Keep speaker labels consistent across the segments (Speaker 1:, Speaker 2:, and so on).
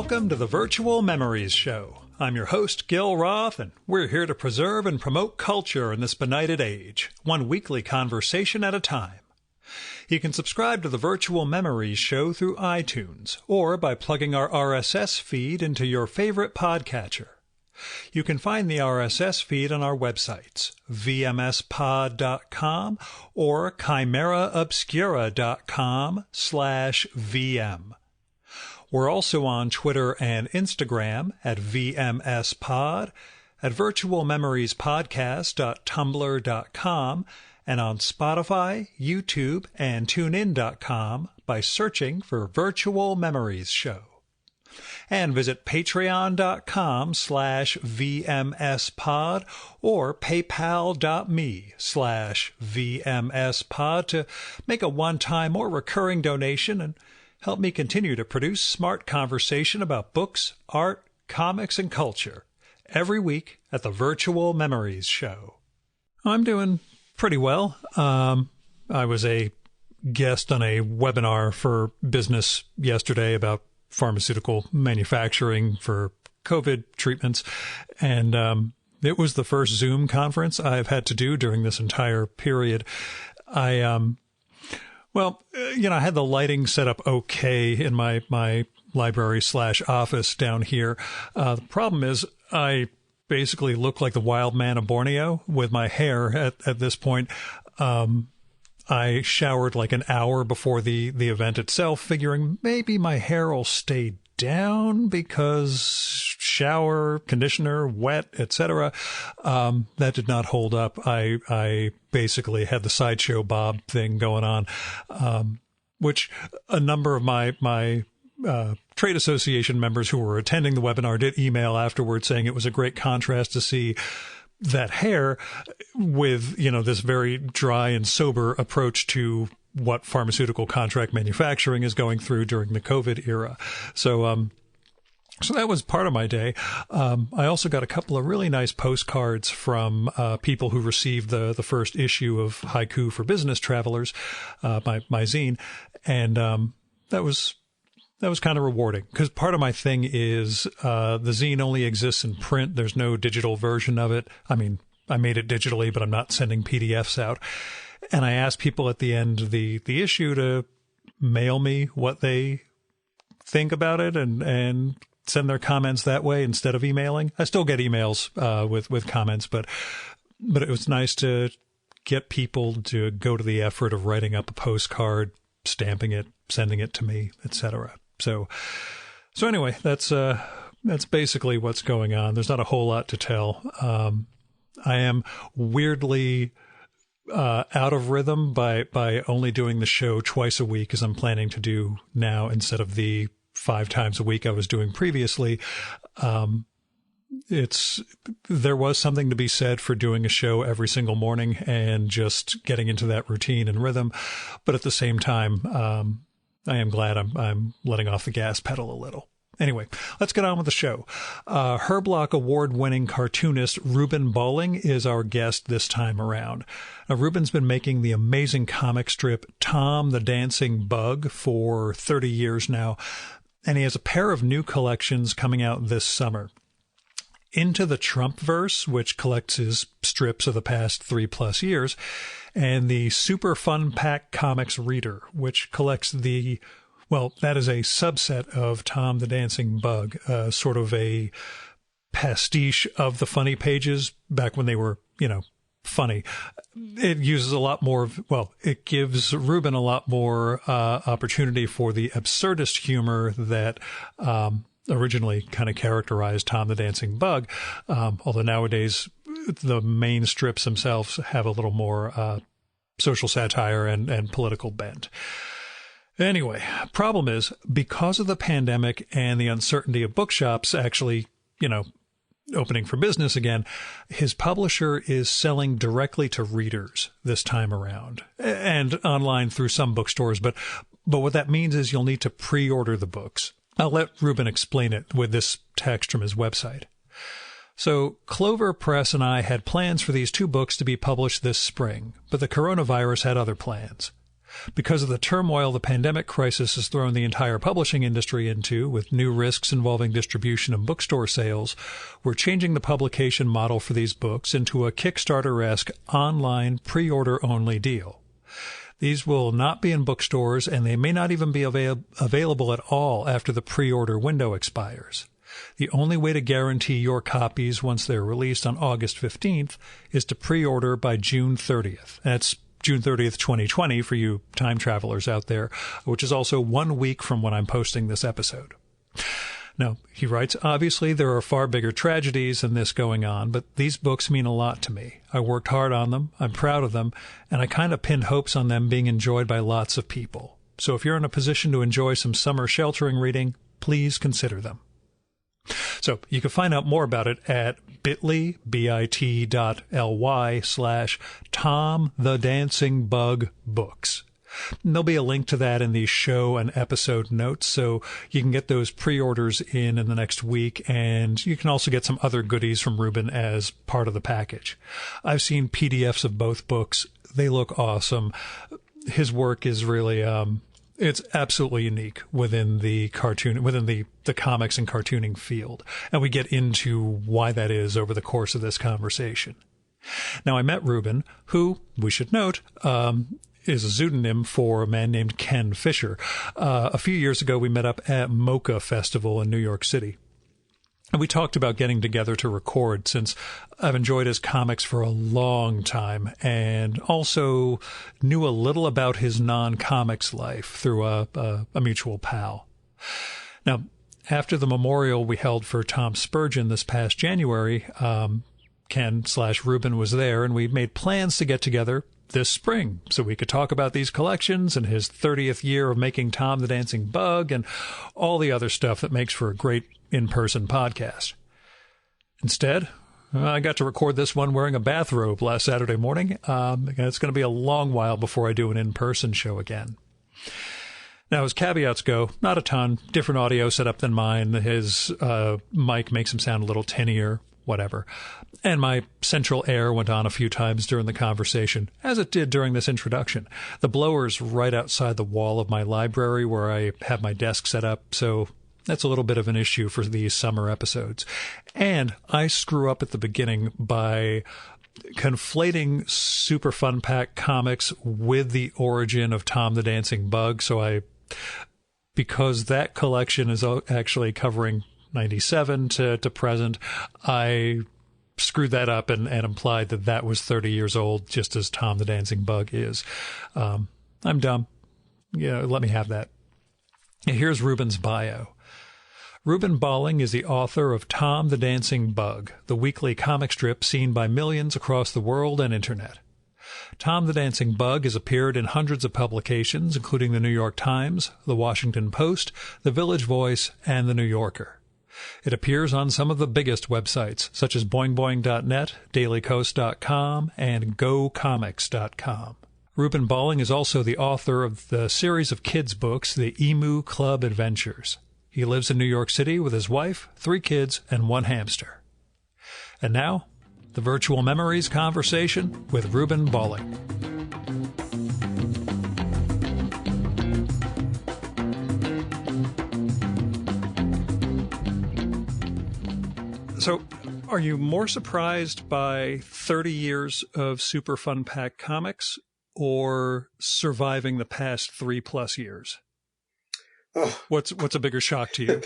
Speaker 1: Welcome to the Virtual Memories Show. I'm your host, Gil Roth, and we're here to preserve and promote culture in this benighted age, one weekly conversation at a time. You can subscribe to the Virtual Memories Show through iTunes or by plugging our RSS feed into your favorite podcatcher. You can find the RSS feed on our websites, vmspod.com or chimeraobscura.com/VM. We're also on Twitter and Instagram at VMSPod, at virtualmemoriespodcast.tumblr.com, and on Spotify, YouTube, and TuneIn.com by searching for Virtual Memories Show. And visit patreon.com/VMSPod or paypal.me/VMSPod to make a one-time or recurring donation and help me continue to produce smart conversation about books, art, comics, and culture every week at the Virtual Memories Show. I'm doing pretty well. I was a guest on a webinar for business yesterday about pharmaceutical manufacturing for COVID treatments, and it was the first Zoom conference I've had to do during this entire period. I had the lighting set up okay in my library/office down here. The problem is I basically look like the wild man of Borneo with my hair at this point. I showered like an hour before the event itself, figuring maybe my hair will stay down because shower, conditioner, wet, etc. That did not hold up. I basically had the Sideshow Bob thing going on, which a number of my trade association members who were attending the webinar did email afterwards saying it was a great contrast to see that hair with, this very dry and sober approach to what pharmaceutical contract manufacturing is going through during the COVID era. So that was part of my day. I also got a couple of really nice postcards from people who received the first issue of Haiku for Business Travelers, my zine, and that was kind of rewarding because part of my thing is the zine only exists in print. There's no digital version of it. I mean, I made it digitally, but I'm not sending PDFs out. And I asked people at the end of the issue to mail me what they think about it and send their comments that way instead of emailing. I still get emails with comments, but it was nice to get people to go to the effort of writing up a postcard, stamping it, sending it to me, etc. So anyway, that's basically what's going on. There's not a whole lot to tell. I am weirdly out of rhythm by only doing the show twice a week as I'm planning to do now instead of the 5 times a week I was doing previously. There was something to be said for doing a show every single morning and just getting into that routine and rhythm. But at the same time, I am glad I'm letting off the gas pedal a little. Anyway, let's get on with the show. Herblock Award-winning cartoonist Ruben Bolling is our guest this time around. Now, Ruben's been making the amazing comic strip Tom the Dancing Bug for 30 years now, and he has a pair of new collections coming out this summer. Into the Trumpverse, which collects his strips of the past 3+ years, and the Super Fun Pack Comics Reader, which collects that is a subset of Tom the Dancing Bug, sort of a pastiche of the funny pages back when they were, funny. It uses a lot more it gives Ruben a lot more opportunity for the absurdist humor that originally kind of characterized Tom the Dancing Bug, although nowadays the main strips themselves have a little more social satire and political bent. Anyway, problem is, because of the pandemic and the uncertainty of bookshops actually, opening for business again, his publisher is selling directly to readers this time around and online through some bookstores. But what that means is you'll need to pre-order the books. I'll let Ruben explain it with this text from his website. So Clover Press and I had plans for these 2 books to be published this spring, but the coronavirus had other plans. Because of the turmoil the pandemic crisis has thrown the entire publishing industry into, with new risks involving distribution and bookstore sales, we're changing the publication model for these books into a Kickstarter-esque online pre-order-only deal. These will not be in bookstores, and they may not even be available at all after the pre-order window expires. The only way to guarantee your copies once they're released on August 15th is to pre-order by June 30th. That's June 30th, 2020 for you time travelers out there, which is also 1 week from when I'm posting this episode. Now, he writes, obviously there are far bigger tragedies than this going on, but these books mean a lot to me. I worked hard on them, I'm proud of them, and I kind of pinned hopes on them being enjoyed by lots of people. So if you're in a position to enjoy some summer sheltering reading, please consider them. So you can find out more about it at bit.ly/Tom the Dancing Bug Books. And there'll be a link to that in the show and episode notes, so you can get those pre-orders in the next week, and you can also get some other goodies from Ruben as part of the package. I've seen PDFs of both books. They look awesome. His work is really it's absolutely unique within the comics and cartooning field. And we get into why that is over the course of this conversation. Now, I met Ruben, who, we should note, is a pseudonym for a man named Ken Fisher. A few years ago, we met up at Mocha Festival in New York City. And we talked about getting together to record, since I've enjoyed his comics for a long time and also knew a little about his non-comics life through a mutual pal. Now, after the memorial we held for Tom Spurgeon this past January, Ken/Ruben was there, and we made plans to get together this spring so we could talk about these collections and his 30th year of making Tom the Dancing Bug and all the other stuff that makes for a great in-person podcast. Instead, I got to record this one wearing a bathrobe last Saturday morning. It's going to be a long while before I do an in-person show again. Now, as caveats go, not a ton, different audio setup than mine. His mic makes him sound a little tinnier, whatever. And my central air went on a few times during the conversation, as it did during this introduction. The blower's right outside the wall of my library where I have my desk set up, so that's a little bit of an issue for these summer episodes. And I screw up at the beginning by conflating Super Fun Pack comics with the origin of Tom the Dancing Bug. So because that collection is actually covering 97 to present, I screwed that up and implied that was 30 years old, just as Tom the Dancing Bug is. I'm dumb. Yeah, let me have that. Here's Ruben's bio. Ruben Bolling is the author of Tom the Dancing Bug, the weekly comic strip seen by millions across the world and internet. Tom the Dancing Bug has appeared in hundreds of publications, including the New York Times, the Washington Post, the Village Voice, and the New Yorker. It appears on some of the biggest websites, such as boingboing.net, dailycoast.com, and gocomics.com. Ruben Bolling is also the author of the series of kids' books, The Emu Club Adventures. He lives in New York City with his wife, 3 kids, and 1 hamster. And now, the Virtual Memories conversation with Ruben Bolling. So, are you more surprised by 30 years of Super Fun Pack comics or surviving the past 3+ years?
Speaker 2: Oh,
Speaker 1: what's a bigger shock to you?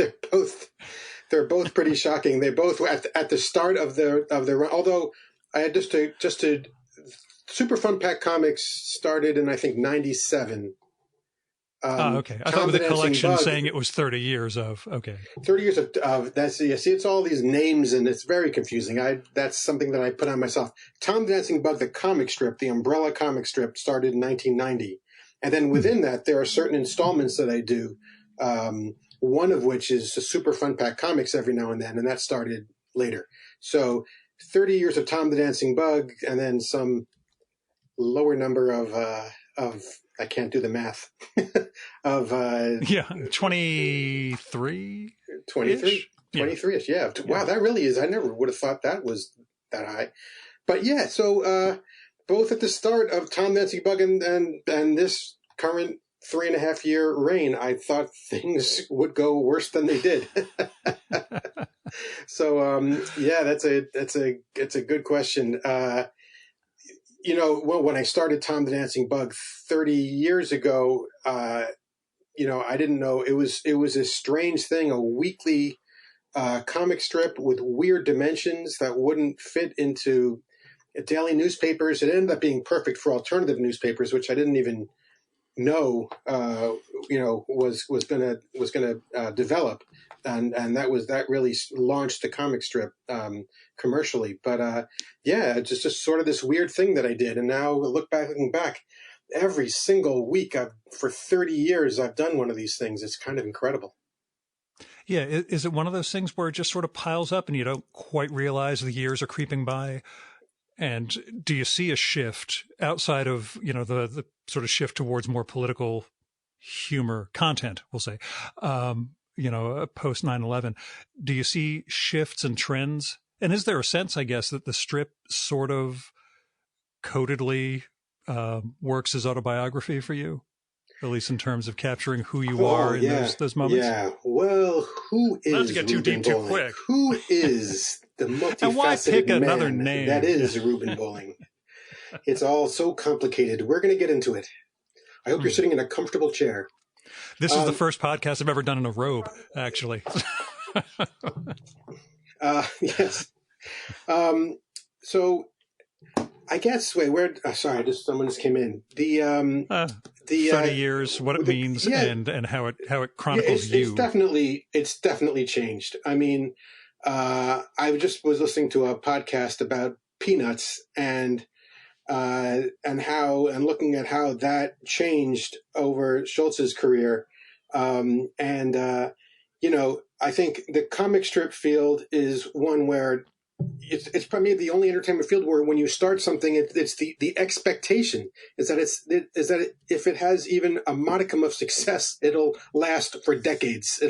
Speaker 2: They're both pretty shocking. They both at the start of their run. Although I had just to Super Fun Pack comics started in I think 97.
Speaker 1: Okay. I thought with the collection saying it was 30 years of
Speaker 2: 30 years of that's you see it's all these names and it's very confusing. That's something that I put on myself. Tom the Dancing Bug, the comic strip, the umbrella comic strip, started in 1990, and then within that there are certain installments that I do. One of which is the Super Fun Pack comics every now and then, and that started later. So 30 years of Tom the Dancing Bug, and then some lower number of I can't do the math of
Speaker 1: 23
Speaker 2: 23ish. Yeah. Wow, that really is. I never would have thought that was that high. But yeah, so both at the start of Tom the Dancing Bug and this current 3.5 year reign, I thought things would go worse than they did. So yeah, that's a good question. Well, when I started Tom the Dancing Bug 30 years ago, I didn't know it was a strange thing, a weekly comic strip with weird dimensions that wouldn't fit into daily newspapers. It ended up being perfect for alternative newspapers, which I didn't even know was gonna develop, and that really launched the comic strip commercially. But yeah, it's just sort of this weird thing that I did, and now looking back, every single week for 30 years I've done one of these things. It's kind of incredible.
Speaker 1: Yeah. Is it one of those things where it just sort of piles up and you don't quite realize the years are creeping by? And do you see a shift outside of, the sort of shift towards more political humor content, we'll say, post 9/11? Do you see shifts and trends? And is there a sense, I guess, that the strip sort of codedly works as autobiography for you? At least in terms of capturing who you are in those moments?
Speaker 2: Yeah. Well, who is
Speaker 1: not to get too
Speaker 2: Ruben
Speaker 1: deep too
Speaker 2: Bolling?
Speaker 1: quick.
Speaker 2: Who is the multifaceted
Speaker 1: and why pick
Speaker 2: man
Speaker 1: another name?
Speaker 2: that is Ruben Bolling? It's all so complicated. We're going to get into it. I hope you're sitting in a comfortable chair.
Speaker 1: This is the first podcast I've ever done in a robe, actually.
Speaker 2: Yes. So I guess, sorry, someone just came in. The
Speaker 1: 30 years, what it means, and how it chronicles you.
Speaker 2: It's definitely changed. I mean, I just was listening to a podcast about Peanuts and looking at how that changed over Schultz's career. I think the comic strip field is one where it's probably the only entertainment field where when you start something, it's the expectation is that if it has even a modicum of success, it'll last for decades.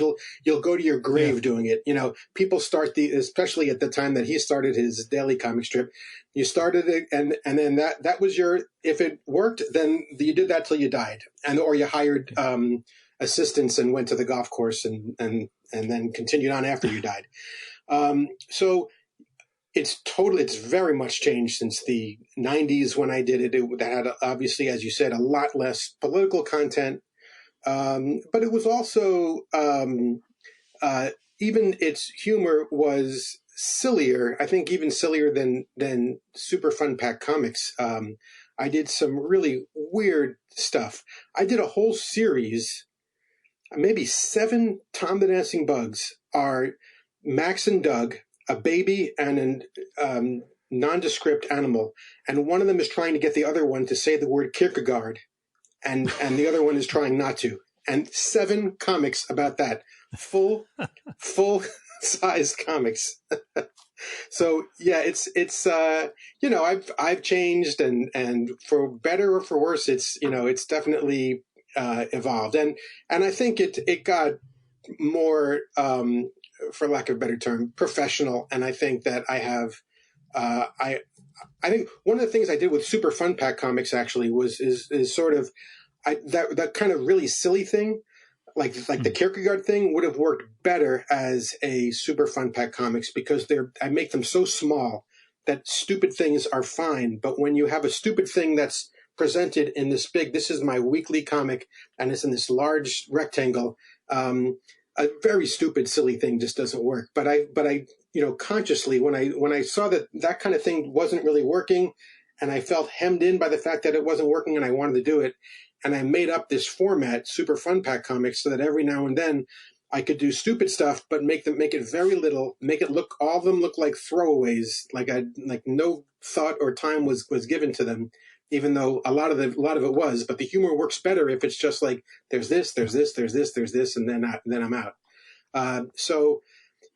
Speaker 2: You'll go to your grave doing it. People start especially at the time that he started his daily comic strip, you started it and then that was if it worked, then you did that till you died, or you hired assistants and went to the golf course and then continued on after you died. So it's very much changed since the 90s when I did it. It had, obviously, as you said, a lot less political content. But it was also, even its humor was sillier, I think even sillier than Super Fun Pack Comics. I did some really weird stuff. I did a whole series, maybe 7 Tom the Dancing Bugs are Max and Doug, a baby and a nondescript animal, and one of them is trying to get the other one to say the word Kierkegaard, and the other one is trying not to. And 7 comics about that, full size comics. So yeah, it's I've changed, and for better or for worse, it's definitely evolved, and I think it got more, for lack of a better term, professional. And I think that I have, I think one of the things I did with Super Fun Pack Comics actually is sort of that kind of really silly thing, like the Kierkegaard thing would have worked better as a Super Fun Pack Comics because I make them so small that stupid things are fine. But when you have a stupid thing that's presented in this is my weekly comic, and it's in this large rectangle, a very stupid, silly thing just doesn't work. But I, consciously, when I saw that kind of thing wasn't really working, and I felt hemmed in by the fact that it wasn't working, and I wanted to do it, and I made up this format, Super Fun Pack Comics, so that every now and then I could do stupid stuff, but make it very little, all of them look like throwaways, like no thought or time was given to them, even though a lot of it was. But the humor works better if it's just like there's this, and then I'm out. So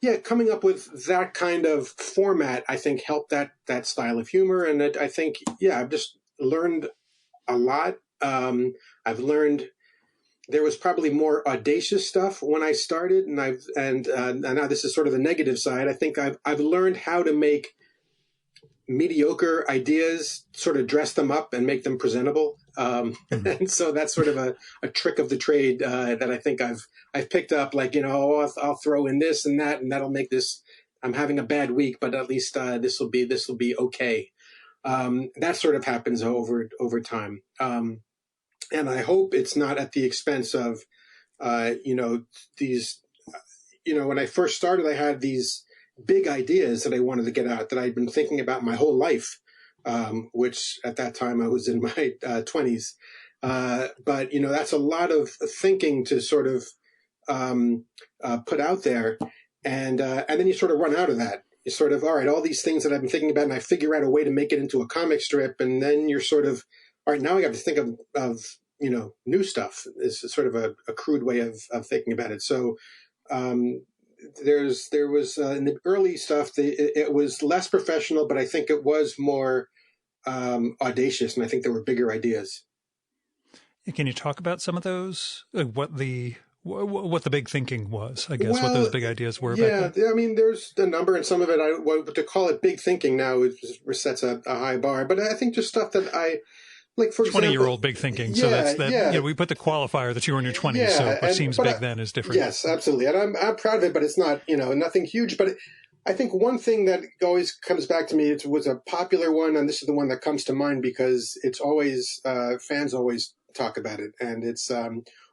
Speaker 2: yeah, coming up with that kind of format, I think helped that style of humor, and I think I've just learned a lot. I've learned there was probably more audacious stuff when I started, and now this is sort of the negative side. I think I've learned how to make mediocre ideas, sort of dress them up and make them presentable. And so that's sort of a trick of the trade that I think I've picked up. Like, I'll throw in this and that, and that'll make this. I'm having a bad week, but at least this will be okay. That sort of happens over time, and I hope it's not at the expense of these. When I first started, I had these big ideas that I wanted to get out that I'd been thinking about my whole life, which at that time I was in my 20s. But, that's a lot of thinking to sort of put out there. And then you sort of run out of that. You're sort of, all right, all these things that I've been thinking about, and I figure out a way to make it into a comic strip. And then you're sort of, all right, now I have to think of new stuff. Is sort of a crude way of thinking about it. So, there was in the early stuff, it was less professional, but I think it was more audacious, and I think there were bigger ideas.
Speaker 1: Can you talk about some of those? What the big thinking was, I guess, what those big ideas were?
Speaker 2: Yeah, I mean, there's a number, and some of it, to call it big thinking now, it sets a high bar. But I think just stuff that like, for
Speaker 1: 20-year-old big thinking. So we put the qualifier that you were in your 20s. So what seems big then is different.
Speaker 2: Yes, absolutely. And I'm proud of it, but it's not, nothing huge. But I think one thing that always comes back to me, it was a popular one, and this is the one that comes to mind because it's always, fans always talk about it. And it's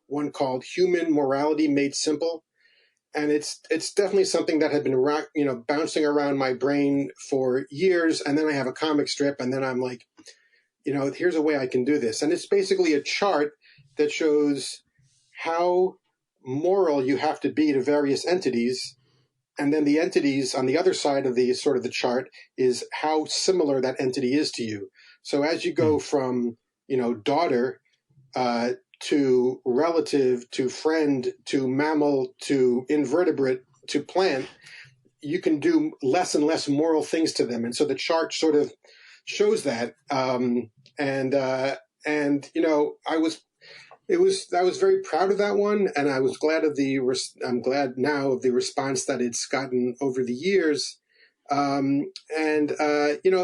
Speaker 2: one called Human Morality Made Simple. And it's definitely something that had been bouncing around my brain for years. And then I have a comic strip, and then I'm like, here's a way I can do this. And it's basically a chart that shows how moral you have to be to various entities. And then the entities on the other side of the sort of the chart is how similar that entity is to you. So as you go from, daughter to relative to friend to mammal to invertebrate to plant, you can do less and less moral things to them. And so the chart sort of shows that, I was very proud of that one, and I was glad I'm glad now of the response that it's gotten over the years, but I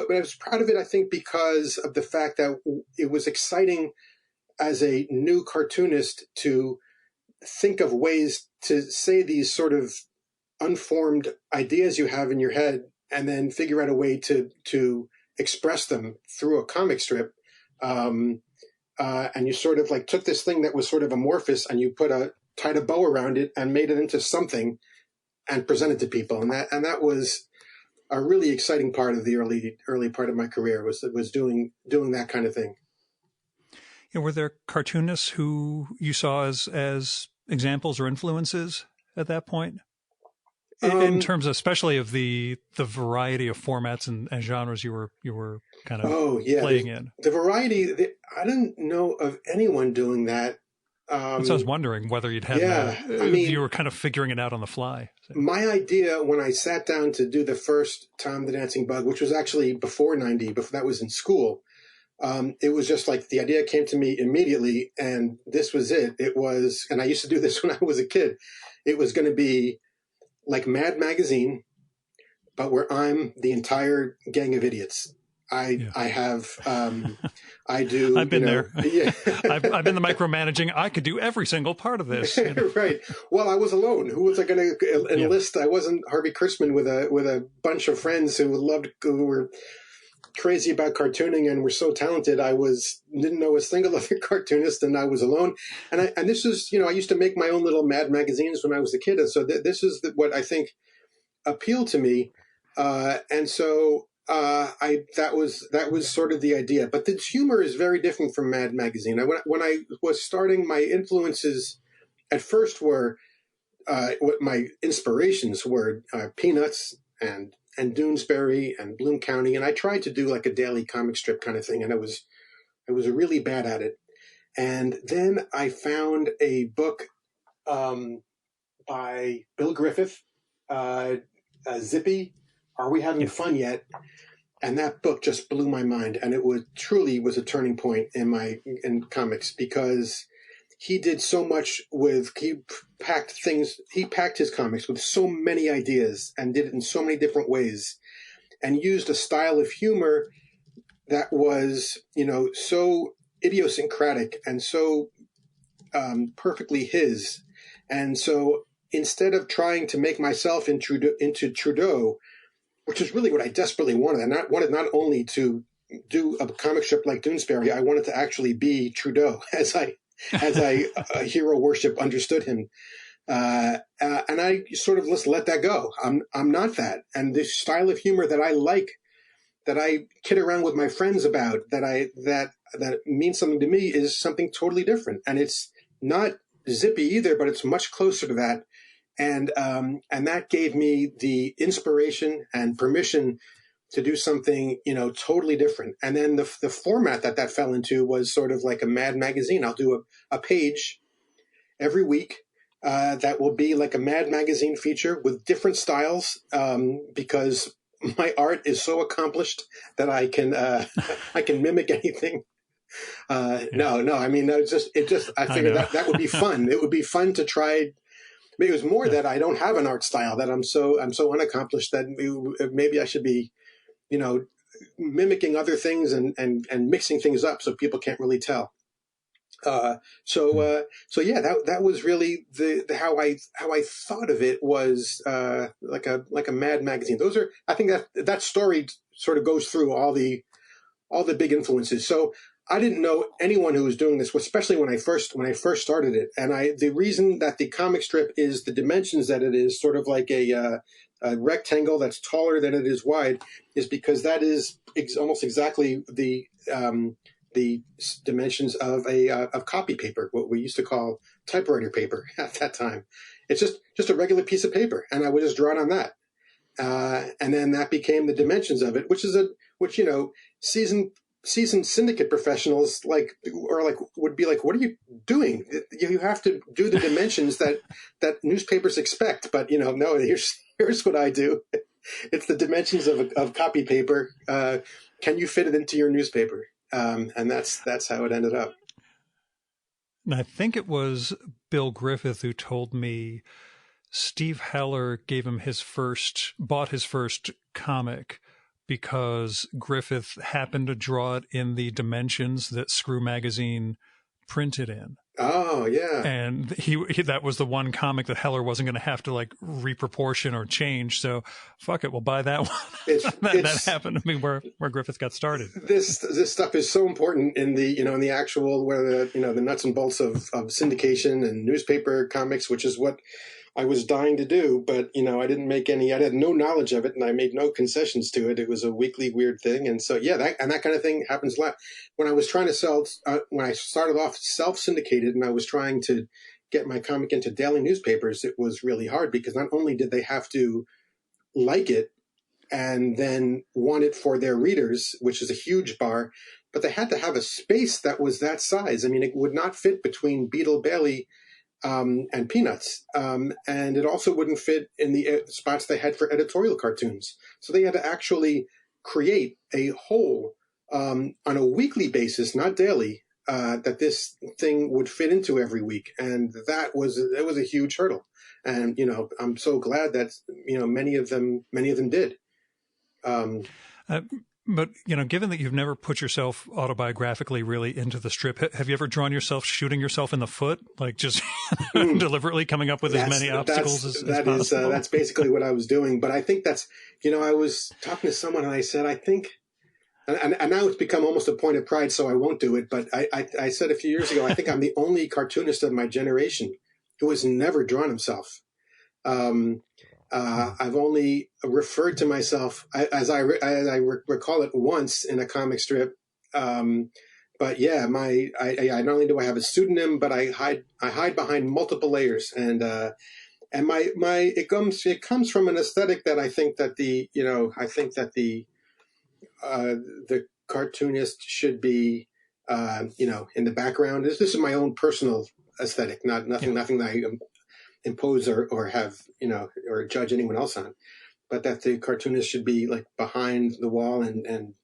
Speaker 2: was proud of it, I think, because of the fact that it was exciting as a new cartoonist to think of ways to say these sort of unformed ideas you have in your head, and then figure out a way to express them through a comic strip. And you sort of like took this thing that was sort of amorphous, and you tied a bow around it and made it into something and presented to people. And that was a really exciting part of the early part of my career, was doing that kind of thing.
Speaker 1: Were there cartoonists who you saw as examples or influences at that point? In terms, especially of the variety of formats and genres you were kind of playing in.
Speaker 2: The variety, I didn't know of anyone doing that.
Speaker 1: So I was wondering whether you'd had that. You were kind of figuring it out on the fly. So.
Speaker 2: My idea when I sat down to do the first Tom the Dancing Bug, which was actually before that was in school, it was just like the idea came to me immediately, and this was it. It was, and I used to do this when I was a kid. It was going to be like Mad Magazine, but where I'm the entire gang of idiots. I do.
Speaker 1: I've been there. Yeah. I've been the micromanaging. I could do every single part of this.
Speaker 2: Right. Well, I was alone. Who was I going to enlist? I wasn't Harvey Kurtzman with a bunch of friends who were crazy about cartooning and were so talented. Didn't know a single other cartoonist, and I was alone. And this is, I used to make my own little Mad magazines when I was a kid, and so this is what I think appealed to me. And so that was sort of the idea. But the humor is very different from Mad Magazine. When I was starting, my influences at first were what my inspirations were Peanuts and Doonesbury and Bloom County, and I tried to do like a daily comic strip kind of thing, and I was really bad at it. And then I found a book by Bill Griffith, Zippy, Are We Having Fun Yet? And that book just blew my mind, and it truly was a turning point in comics, because he did so much he packed his comics with so many ideas and did it in so many different ways. and used a style of humor that was, so idiosyncratic and so perfectly his. And so instead of trying to make myself into Trudeau, which is really what I desperately wanted, and I wanted not only to do a comic strip like Doonesbury, I wanted to actually be Trudeau as I hero worship understood him. And I sort of just let that go. I'm not that. And the style of humor that I like, that I kid around with my friends about, that means something to me, is something totally different. And it's not zippy either, but it's much closer to that. And that gave me the inspiration and permission to do something, totally different. And then the format that fell into was sort of like a Mad magazine. I'll do a page every week that will be like a Mad magazine feature with different styles, because my art is so accomplished that I can I can mimic anything. No, I mean, I figured that would be fun. It would be fun to try. It was more that I don't have an art style, that I'm so unaccomplished that maybe I should be, mimicking other things and mixing things up so people can't really tell. So yeah, that was really the how I thought of it, was like a Mad magazine. I think that story sort of goes through all the big influences. So I didn't know anyone who was doing this, especially when I first started it. And the reason that the comic strip is the dimensions that it is, sort of like a rectangle that's taller than it is wide, is because that is almost exactly the dimensions of copy paper, what we used to call typewriter paper at that time. It's just a regular piece of paper, and I would just draw it on that. And then that became the dimensions of it, which seasoned syndicate professionals would be like, what are you doing? You have to do the dimensions that newspapers expect. But no, here's what I do. It's the dimensions of copy paper. Can you fit it into your newspaper? And that's how it ended up.
Speaker 1: And I think it was Bill Griffith who told me Steve Heller bought his first comic because Griffith happened to draw it in the dimensions that Screw Magazine printed in.
Speaker 2: Oh, yeah.
Speaker 1: And he that was the one comic that Heller wasn't going to have to like reproportion or change. So fuck it, we'll buy that one. That happened to me where Griffith got started.
Speaker 2: This stuff is so important in the actual, where the nuts and bolts of syndication and newspaper comics, which is what I was dying to do, but I didn't make any. I had no knowledge of it, and I made no concessions to it. It was a weekly weird thing, and so yeah, that kind of thing happens a lot. When I was trying to sell, when I started off self-syndicated, and I was trying to get my comic into daily newspapers, it was really hard, because not only did they have to like it and then want it for their readers, which is a huge bar, but they had to have a space that was that size. I mean, it would not fit between Beetle Bailey and Peanuts. And it also wouldn't fit in the spots they had for editorial cartoons. So they had to actually create a hole on a weekly basis, not daily, that this thing would fit into every week. And that was a huge hurdle. And, I'm so glad that, many of them did.
Speaker 1: But, given that you've never put yourself autobiographically really into the strip, have you ever drawn yourself shooting yourself in the foot? Like just deliberately coming up with as many obstacles as possible?
Speaker 2: That's basically what I was doing. But I think that's, I was talking to someone and I said, I think, and now it's become almost a point of pride, so I won't do it. But I said a few years ago, I think I'm the only cartoonist of my generation who has never drawn himself. I've only referred to myself as I recall it once in a comic strip. But yeah, I not only do I have a pseudonym, but I hide behind multiple layers, and it comes from an aesthetic that I think that the cartoonist should be, in the background. This is my own personal aesthetic, nothing that I impose or have, or judge anyone else on, but that the cartoonist should be like behind the wall and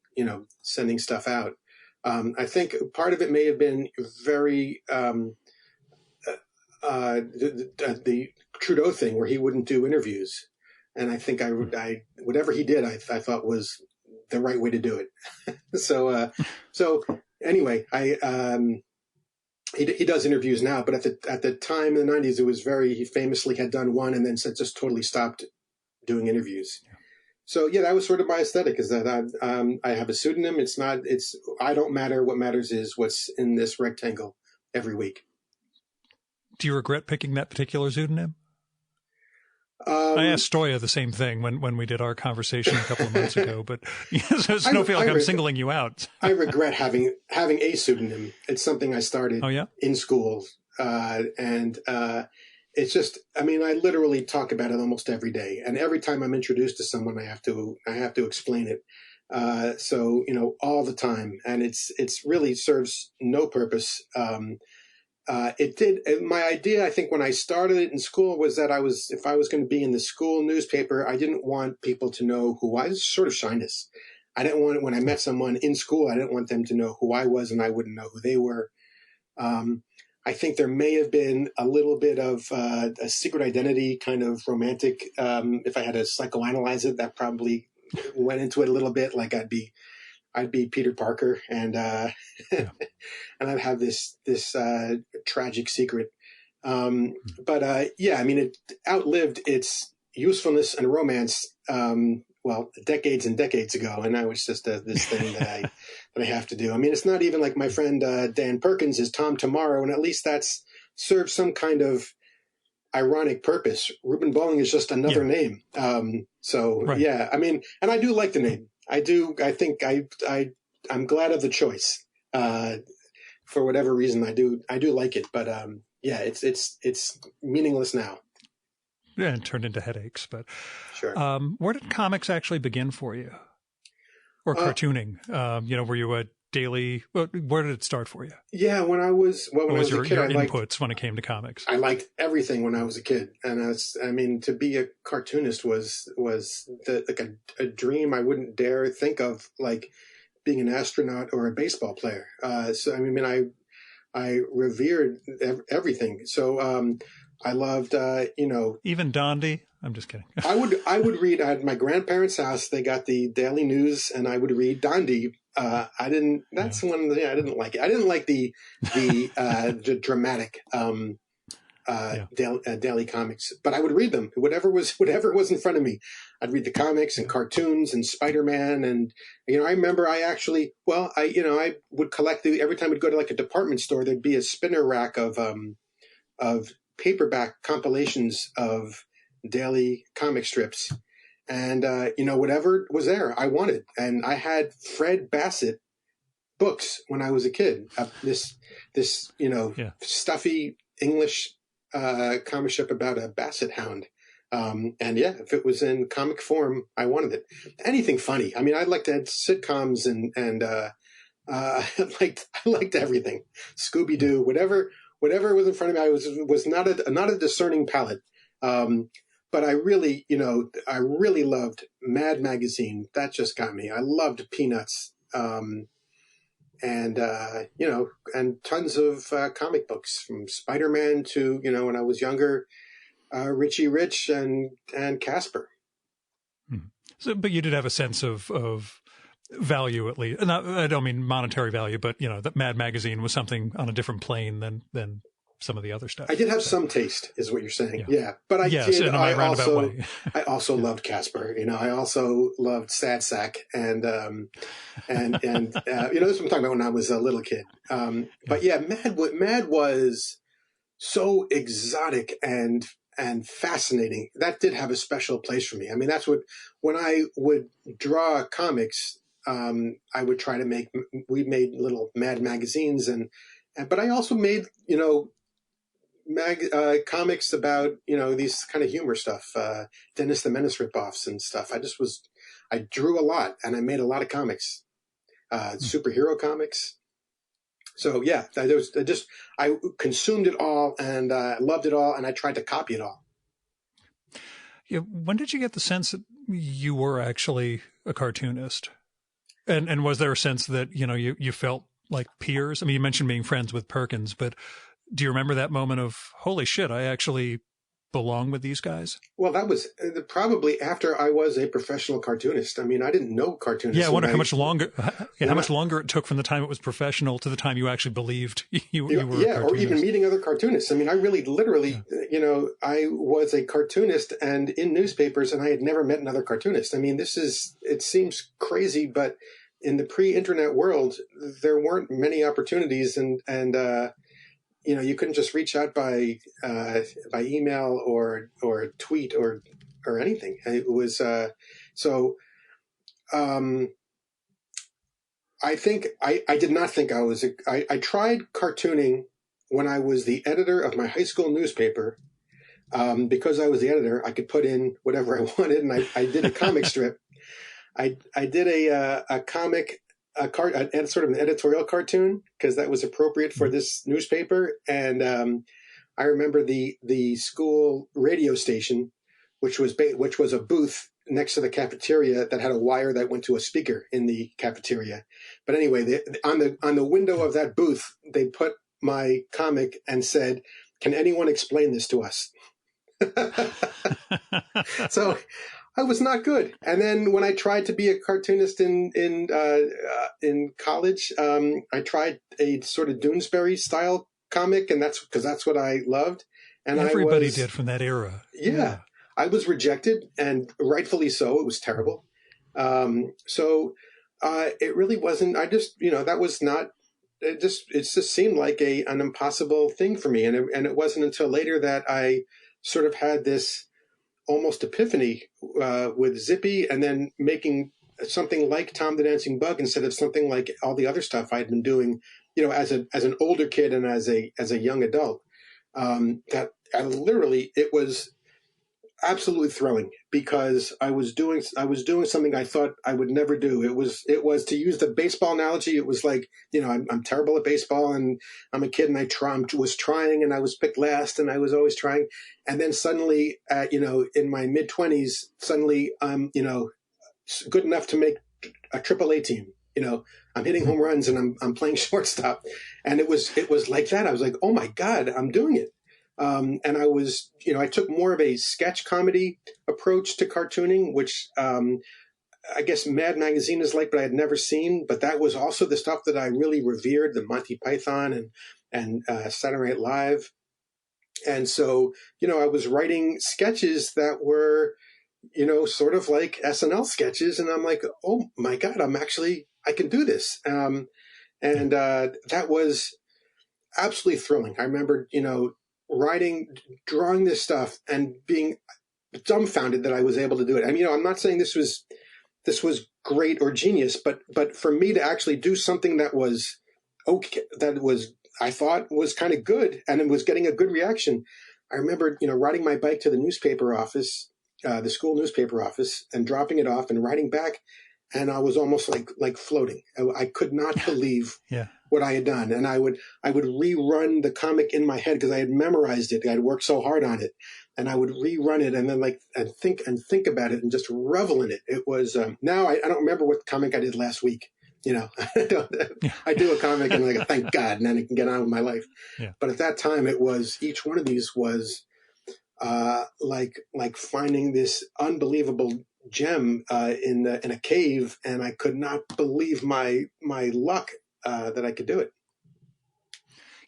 Speaker 2: sending stuff out. I think part of it may have been very the Trudeau thing, where he wouldn't do interviews. And I think I whatever he did, I thought was the right way to do it. So anyway, he does interviews now, but at the time in the 90s, he famously had done one and then just totally stopped doing interviews.
Speaker 1: Yeah.
Speaker 2: So yeah, that was sort of my aesthetic, is that I have a pseudonym. I don't matter. What matters is what's in this rectangle every week.
Speaker 1: Do you regret picking that particular pseudonym? I asked Stoya the same thing when we did our conversation a couple of months ago, but so I don't feel like I'm singling you out.
Speaker 2: I regret having a pseudonym. It's something I started in school, and it's just, I mean, I literally talk about it almost every day, and every time I'm introduced to someone, I have to explain it. So all the time, and it's really serves no purpose. My idea, I think, when I started it in school was that if I was going to be in the school newspaper, I didn't want people to know who I was. Sort of shyness. I didn't want, when I met someone in school, I didn't want them to know who I was, and I wouldn't know who they were. I think there may have been a little bit of a secret identity kind of romantic. If I had to psychoanalyze it, that probably went into it a little bit. Like I'd be Peter Parker, and and I'd have this tragic secret. But yeah, I mean, it outlived its usefulness and romance. Decades and decades ago, and now it's just this thing that I have to do. I mean, it's not even like my friend Dan Perkins is Tom Tomorrow, and at least that's serves some kind of ironic purpose. Ruben Bolling is just another name. Yeah, I mean, and I do like the name. I do. I think I'm glad of the choice. For whatever reason, I do like it. But yeah, it's meaningless now.
Speaker 1: Yeah, it turned into headaches. But
Speaker 2: sure.
Speaker 1: Where did comics actually begin for you, or cartooning? Were you a daily? Where did it start for you?
Speaker 2: Yeah, when I was a kid,
Speaker 1: your inputs when it came to comics?
Speaker 2: I liked everything when I was a kid, and I mean, to be a cartoonist was a dream I wouldn't dare think of, like being an astronaut or a baseball player. So I mean, I revered everything. So I loved,
Speaker 1: even Dondi. I'm just kidding.
Speaker 2: I would read at my grandparents' house. They got the Daily News, and I would read Dondi. I didn't. That's one. I didn't like it. I didn't like the dramatic daily comics, but I would read them. Whatever was in front of me, I'd read the comics and cartoons and Spider-Man. And I remember I would collect every time I'd go to like a department store, there'd be a spinner rack of paperback compilations of daily comic strips, and whatever was there I wanted. And I had Fred Bassett books when I was a kid. This stuffy English comic strip about a basset hound. And yeah, if it was in comic form, I wanted it. Anything funny. I mean, I liked sitcoms and I liked everything. Scooby-Doo, whatever was in front of me. I was not a discerning palate. But I really loved Mad Magazine. That just got me. I loved Peanuts. And tons of comic books, from Spider-Man to, when I was younger, Richie Rich and Casper.
Speaker 1: So, but you did have a sense of value, at least. Not, I don't mean monetary value, but that Mad Magazine was something on a different plane than some of the other stuff.
Speaker 2: I did have some taste, is what you're saying. Yeah. But I also loved Casper. I also loved Sad Sack and this is what I'm talking about when I was a little kid. But yeah, Mad was so exotic and fascinating. That did have a special place for me. I mean, that's when I would draw comics, I would try to we made little Mad magazines but I also made, comics about, these kind of humor stuff, Dennis the Menace ripoffs and stuff. I drew a lot, and I made a lot of comics, superhero comics. So yeah, I consumed it all, and loved it all, and I tried to copy it all.
Speaker 1: Yeah. When did you get the sense that you were actually a cartoonist? And was there a sense that, you felt like peers? I mean, you mentioned being friends with Perkins, but do you remember that moment of, holy shit, I actually belong with these guys?
Speaker 2: Well, that was probably after I was a professional cartoonist. I mean, I didn't know cartoonists.
Speaker 1: Yeah, I wonder how much longer it took from the time it was professional to the time you actually believed you were a cartoonist.
Speaker 2: Or even meeting other cartoonists. I mean, I really literally, I was a cartoonist and in newspapers, and I had never met another cartoonist. I mean, it seems crazy, but in the pre-internet world, there weren't many opportunities, and you couldn't just reach out by email or tweet or anything. It was so. I think I did not think I tried cartooning when I was the editor of my high school newspaper. Because I was the editor, I could put in whatever I wanted, and I did a comic strip. I did a comic. Sort of an editorial cartoon because that was appropriate for this newspaper. And I remember the school radio station, which was a booth next to the cafeteria that had a wire that went to a speaker in the cafeteria. But anyway, on the window of that booth, they put my comic and said, "Can anyone explain this to us?" So I was not good. And then when I tried to be a cartoonist in college, I tried a sort of Doonesbury style comic, and that's what I loved. And
Speaker 1: everybody did from that era.
Speaker 2: Yeah, I was rejected, and rightfully so. It was terrible. So it really wasn't. I just that was not. It just seemed like an impossible thing for me, and it wasn't until later that I sort of had this almost epiphany with Zippy, and then making something like Tom the Dancing Bug instead of something like all the other stuff I'd been doing, as an older kid and as a young adult. That it was absolutely thrilling because I was doing something I thought I would never do. It was to use the baseball analogy. It was like, I'm terrible at baseball, and I'm a kid, and I was trying, and I was picked last, and I was always trying. And then suddenly in my mid-20s, suddenly I'm, good enough to make a AAA team. I'm hitting home runs, and I'm playing shortstop. And it was like that. I was like, oh my God, I'm doing it. And I was, I took more of a sketch comedy approach to cartooning, which I guess Mad Magazine is like, but I had never seen. But that was also the stuff that I really revered, the Monty Python and Saturday Night Live. And so, I was writing sketches that were, sort of like SNL sketches. And I'm like, oh my God, I can do this. And that was absolutely thrilling. I remember, drawing this stuff and being dumbfounded that I was able to do it. I mean, I'm not saying this was great or genius, but for me to actually do something that was okay, I thought was kind of good, and it was getting a good reaction. I remember, riding my bike to the newspaper office, the school newspaper office, and dropping it off and riding back, and I was almost like floating. I could not believe what I had done. And I would rerun the comic in my head because I had memorized it. I'd worked so hard on it, and I would rerun it and then think about it and just revel in it. It was now I don't remember what comic I did last week. I do a comic and I'm like, thank God, and then I can get on with my life. Yeah. But at that time, it was each one of these was like finding this unbelievable gem in a cave, and I could not believe my luck that I could do it.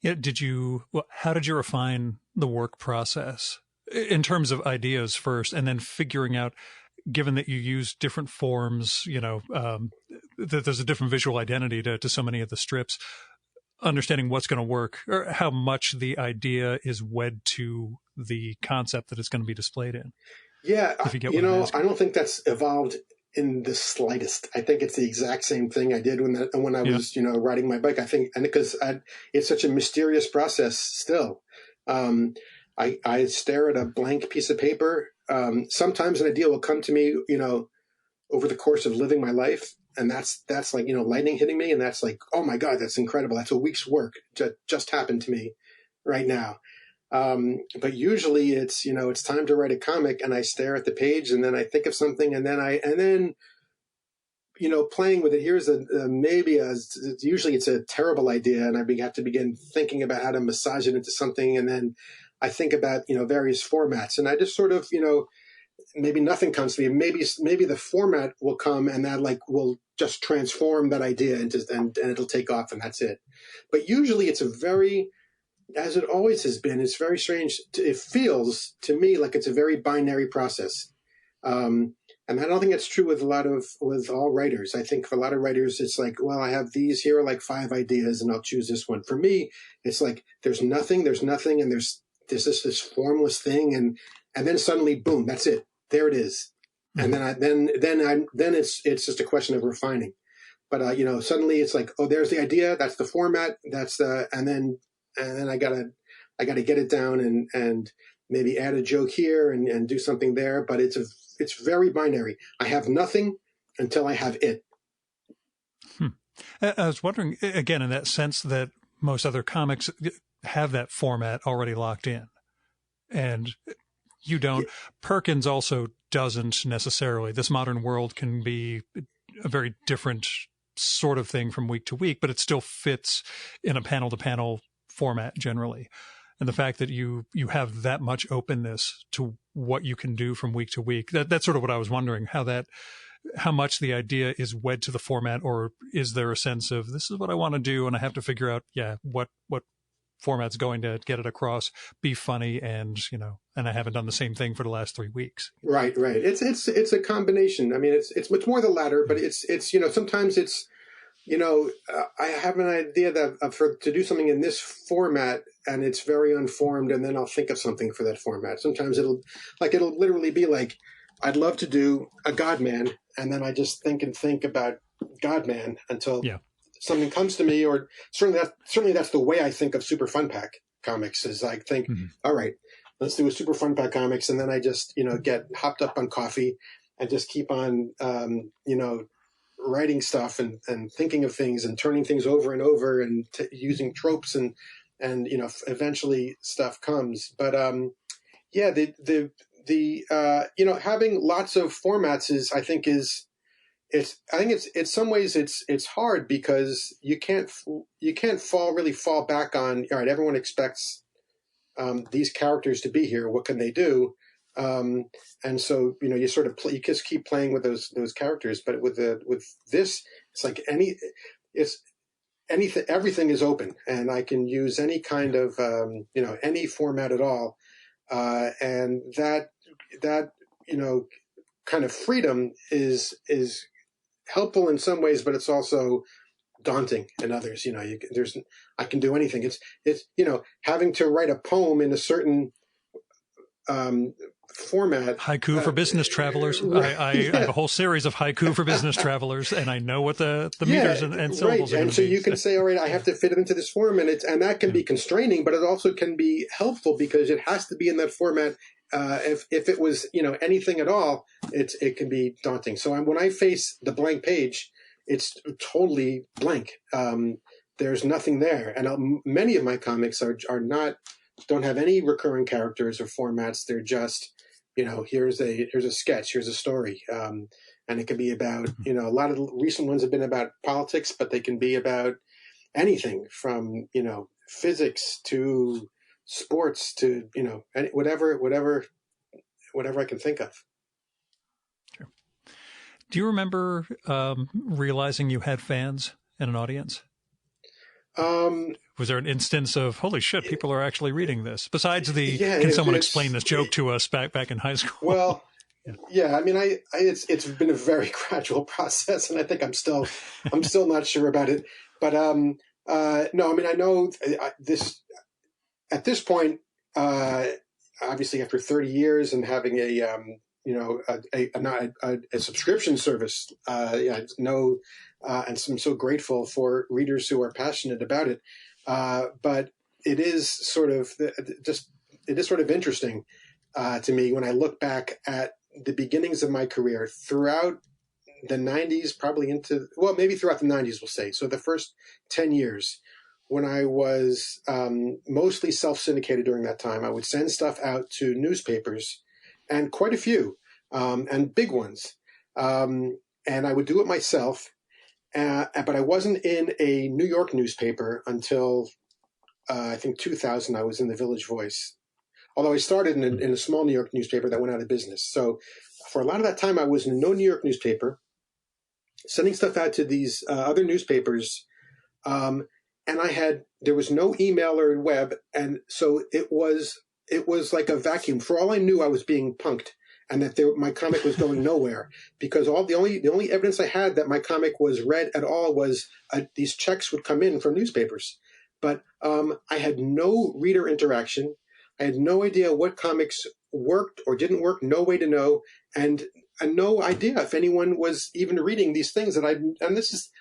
Speaker 1: Yeah. How did you refine the work process in terms of ideas first, and then figuring out, given that you use different forms, that there's a different visual identity to so many of the strips, understanding what's going to work, or how much the idea is wed to the concept that it's going to be displayed in?
Speaker 2: Yeah. I don't think that's evolved in the slightest. I think it's the exact same thing I did when I was, riding my bike. I think, and because it's such a mysterious process still. I stare at a blank piece of paper. Sometimes an idea will come to me, over the course of living my life. And that's like, lightning hitting me. And that's like, oh my God, that's incredible. That's a week's work just happened to me right now. But usually it's, it's time to write a comic, and I stare at the page, and then I think of something, and then playing with it. Here's usually it's a terrible idea, and I have to begin thinking about how to massage it into something. And then I think about, various formats, and I just sort of, maybe nothing comes to me. Maybe the format will come, and that like will just transform that idea into, and it'll take off, and that's it. But usually it's a very, as it always has been, it's very strange. It feels to me like it's a very binary process. And I don't think it's true with all writers. I think for a lot of writers, it's like, well, I have these here are like 5 ideas and I'll choose this one. For me, it's like, there's nothing, and there's this formless thing. And then suddenly, boom, that's it. There it is. And then it's just a question of refining. But, suddenly it's like, oh, there's the idea. That's the format. And then I gotta get it down and maybe add a joke here and do something there. But it's very binary. I have nothing until I have it.
Speaker 1: I was wondering, again, in that sense that most other comics have that format already locked in, and you don't. Perkins also doesn't necessarily. This Modern World can be a very different sort of thing from week to week, but it still fits in a panel-to-panel format generally. And the fact that you have that much openness to what you can do from week to week, that's sort of what I was wondering, how much the idea is wed to the format, or is there a sense of this is what I want to do and I have to figure out, what format's going to get it across, be funny, and I haven't done the same thing for the last 3 weeks.
Speaker 2: Right. It's a combination. I mean, it's much more the latter, but it's sometimes it's, I have an idea that to do something in this format, and it's very unformed, and then I'll think of something for that format. Sometimes it'll literally be like, I'd love to do a Godman, and then I just think about Godman until something comes to me, or certainly that's the way I think of Super Fun Pack comics. Is I think, all right, let's do a Super Fun Pack comics, and then I just get hopped up on coffee and just keep on writing stuff and thinking of things and turning things over and over and using tropes and eventually stuff comes. But the having lots of formats it's some ways it's hard, because you can't fall back on, all right, everyone expects these characters to be here. What can they do? And so, you sort of you just keep playing with those characters, but with this, it's like everything is open, and I can use any kind of, any format at all. And that kind of freedom is helpful in some ways, but it's also daunting in others. I can do anything. It's having to write a poem in a certain format.
Speaker 1: Haiku for business travelers. I have a whole series of haiku for business travelers, and I know what the meters and syllables are.
Speaker 2: And so you can say, all right, I have to fit it into this form, and that can be constraining, but it also can be helpful, because it has to be in that format. If it was anything at all, it can be daunting. So when I face the blank page, it's totally blank. There's nothing there, and many of my comics don't have any recurring characters or formats. They're just here's a sketch, here's a story, and it can be about a lot of the recent ones have been about politics, but they can be about anything from physics to sports to whatever I can think of.
Speaker 1: Sure. Do you remember realizing you had fans and an audience? Was there an instance of, holy shit, people are actually reading this? Besides can someone explain this joke to us back in high school?
Speaker 2: Well, I mean, it's been a very gradual process, and I think I'm still not sure about it. But no, I mean, I know this at this point. Obviously, after 30 years and having a subscription service, and I'm so grateful for readers who are passionate about it. But it is sort of interesting to me when I look back at the beginnings of my career throughout the 90s, maybe throughout the 90s, we'll say. So the first 10 years, when I was mostly self-syndicated during that time, I would send stuff out to newspapers, and quite a few, and big ones. And I would do it myself. But I wasn't in a New York newspaper until I think 2000. I was in the Village Voice, Although I started in a small New York newspaper that went out of business. So for a lot of that time, I was in no New York newspaper, sending stuff out to these other newspapers. And there was no email or web. And so it was like a vacuum. For all I knew, I was being punked, and that my comic was going nowhere, because the only evidence I had that my comic was read at all was these checks would come in from newspapers. But I had no reader interaction. I had no idea what comics worked or didn't work, no way to know, and no idea if anyone was even reading these things I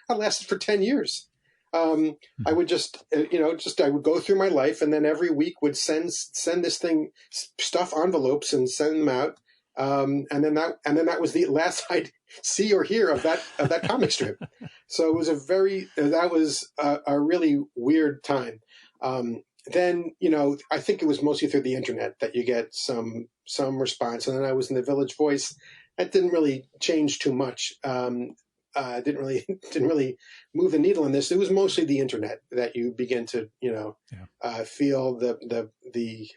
Speaker 2: lasted for 10 years. I would I would go through my life, and then every week would send this thing, stuff envelopes and send them out. And then that was the last I'd see or hear of that comic strip. So it was a really weird time. Then, I think it was mostly through the internet that you get some response. And then I was in the Village Voice. That didn't really change too much. Didn't really move the needle on this. It was mostly the internet that you begin to, feel the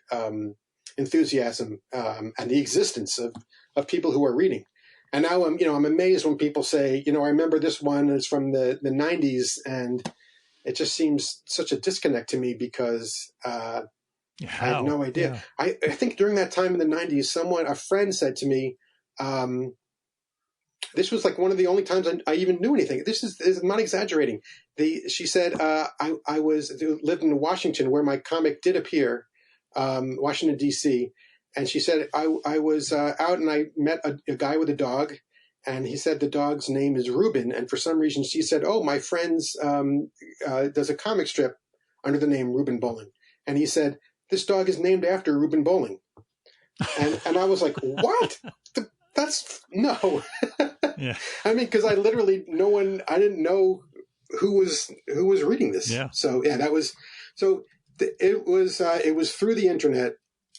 Speaker 2: enthusiasm and the existence of people who are reading. And now I'm amazed when people say, I remember this one is from the 90s, and it just seems such a disconnect to me, because I had no idea. Yeah. I think during that time in the 90s, a friend said to me, this was like one of the only times I even knew anything. This is not exaggerating. She said, I lived in Washington, where my comic did appear, Washington, D.C. And she said, I was out, and I met a guy with a dog, and he said the dog's name is Ruben. And for some reason she said, oh, my friend's does a comic strip under the name Ruben Bolling. And he said, this dog is named after Ruben Bolling. And I was like, what? That's no. Yeah. I mean, because I literally I didn't know who was reading this. Yeah. So yeah, it was through the internet.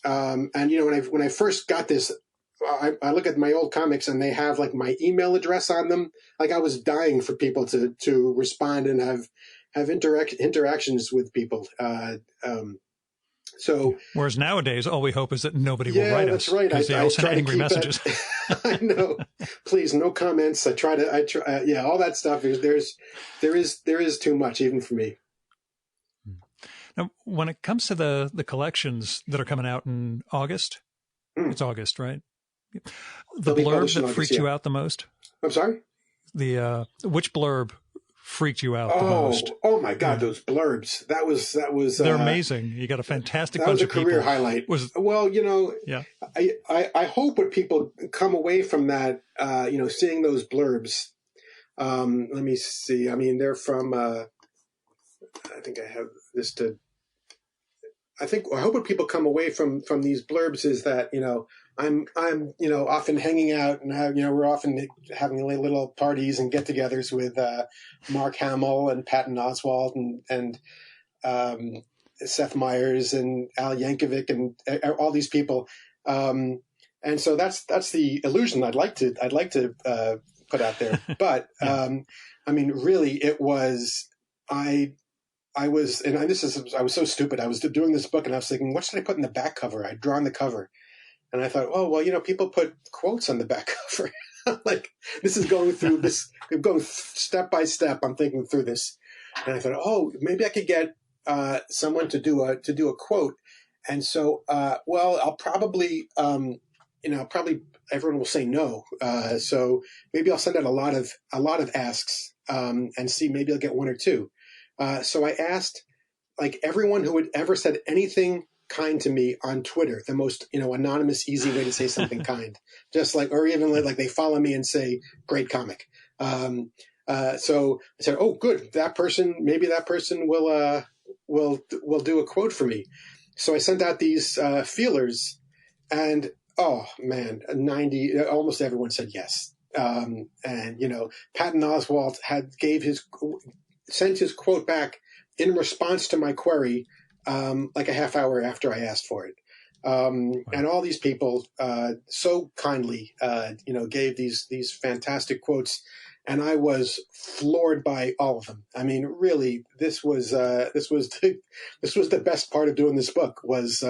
Speaker 2: And when I first got this, I look at my old comics, and they have like my email address on them. Like, I was dying for people to respond and have interactions with people. So,
Speaker 1: whereas nowadays, all we hope is that nobody will write us.
Speaker 2: Yeah, that's right.
Speaker 1: Because they all send angry messages.
Speaker 2: I know. Please, no comments. I try. All that stuff. There is too much, even for me.
Speaker 1: Now, when it comes to the collections that are coming out in August, it's August, right? The blurb that freaked you out the most?
Speaker 2: I'm sorry?
Speaker 1: Which blurb freaked you out the most?
Speaker 2: Oh my God, those blurbs. That was
Speaker 1: they're amazing. You got a fantastic bunch of people.
Speaker 2: That was a career highlight. I hope when people come away from that, seeing those blurbs, let me see. I mean, they're from, I think I have this I hope what people come away from these blurbs is that, I'm often hanging out, and we're often having little parties and get-togethers with Mark Hamill and Patton Oswalt and Seth Meyers and Al Yankovic and all these people, and so that's the illusion I'd like to put out there. But I mean, really, it was I was so stupid. I was doing this book, and I was thinking, what should I put in the back cover? I'd drawn the cover. And I thought, oh, well, people put quotes on the back cover. Like, this is going through this, going step by step. I'm thinking through this. And I thought, oh, maybe I could get someone to do a quote. And so, I'll probably, probably everyone will say no. So maybe I'll send out a lot of asks and see, maybe I'll get one or two. So I asked, like, everyone who had ever said anything kind to me on Twitter, the most, anonymous, easy way to say something kind, just like, or even like they follow me and say, great comic. So I said, oh, good. Maybe that person will do a quote for me. So I sent out these feelers, and oh man, almost everyone said yes. And Patton Oswalt sent his quote back in response to my query, like a half hour after I asked for it. And all these people so kindly, gave these fantastic quotes, and I was floored by all of them. I mean, really, this was the best part of doing this book was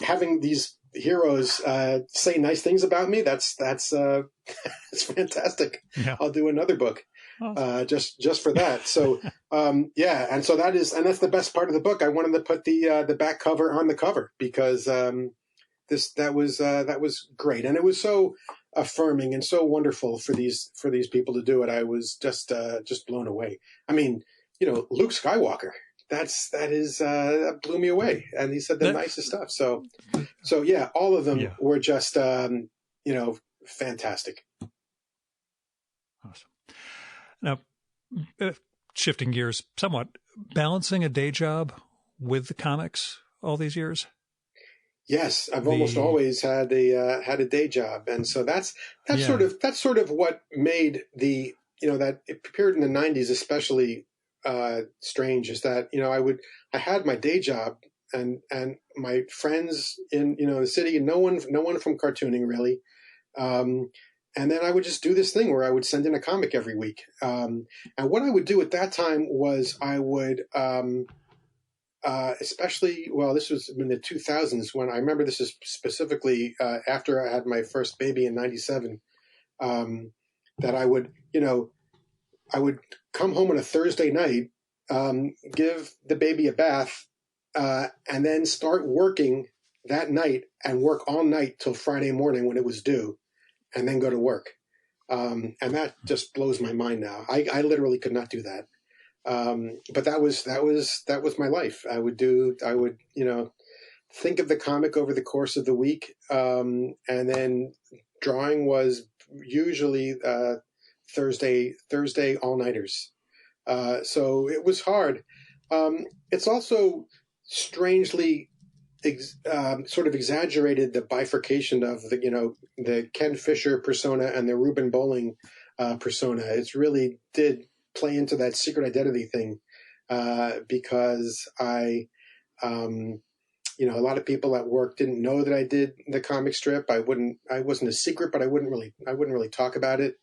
Speaker 2: having these heroes say nice things about me, that's it's fantastic.
Speaker 1: Yeah.
Speaker 2: I'll do another book.
Speaker 1: Awesome.
Speaker 2: Just for that. So, and so that's the best part of the book. I wanted to put the back cover on the cover because, that was great. And it was so affirming and so wonderful for these people to do it. I was just blown away. I mean, Luke Skywalker, that blew me away. And he said the nicest stuff. So yeah, all of them were just, fantastic.
Speaker 1: Awesome. Now, shifting gears somewhat, balancing a day job with the comics all these years.
Speaker 2: Yes, I've almost always had a day job, and so that's sort of what made that period in the '90s especially strange. Is that I had my day job and my friends in the city, and no one from cartooning really. And then I would just do this thing where I would send in a comic every week. And what I would do at that time was I would, this was in the 2000s when I remember this is specifically after I had my first baby in 97, that I would come home on a Thursday night, give the baby a bath, and then start working that night and work all night till Friday morning when it was due. And then go to work. And that just blows my mind now. I literally could not do that. But that was my life. I would think of the comic over the course of the week. And then drawing was usually Thursday all-nighters. So it was hard. It's also strangely sort of exaggerated the bifurcation of the Ken Fisher persona and the Ruben Bolling persona. It really did play into that secret identity thing because a lot of people at work didn't know that I did the comic strip. I wasn't a secret, but I wouldn't really talk about it.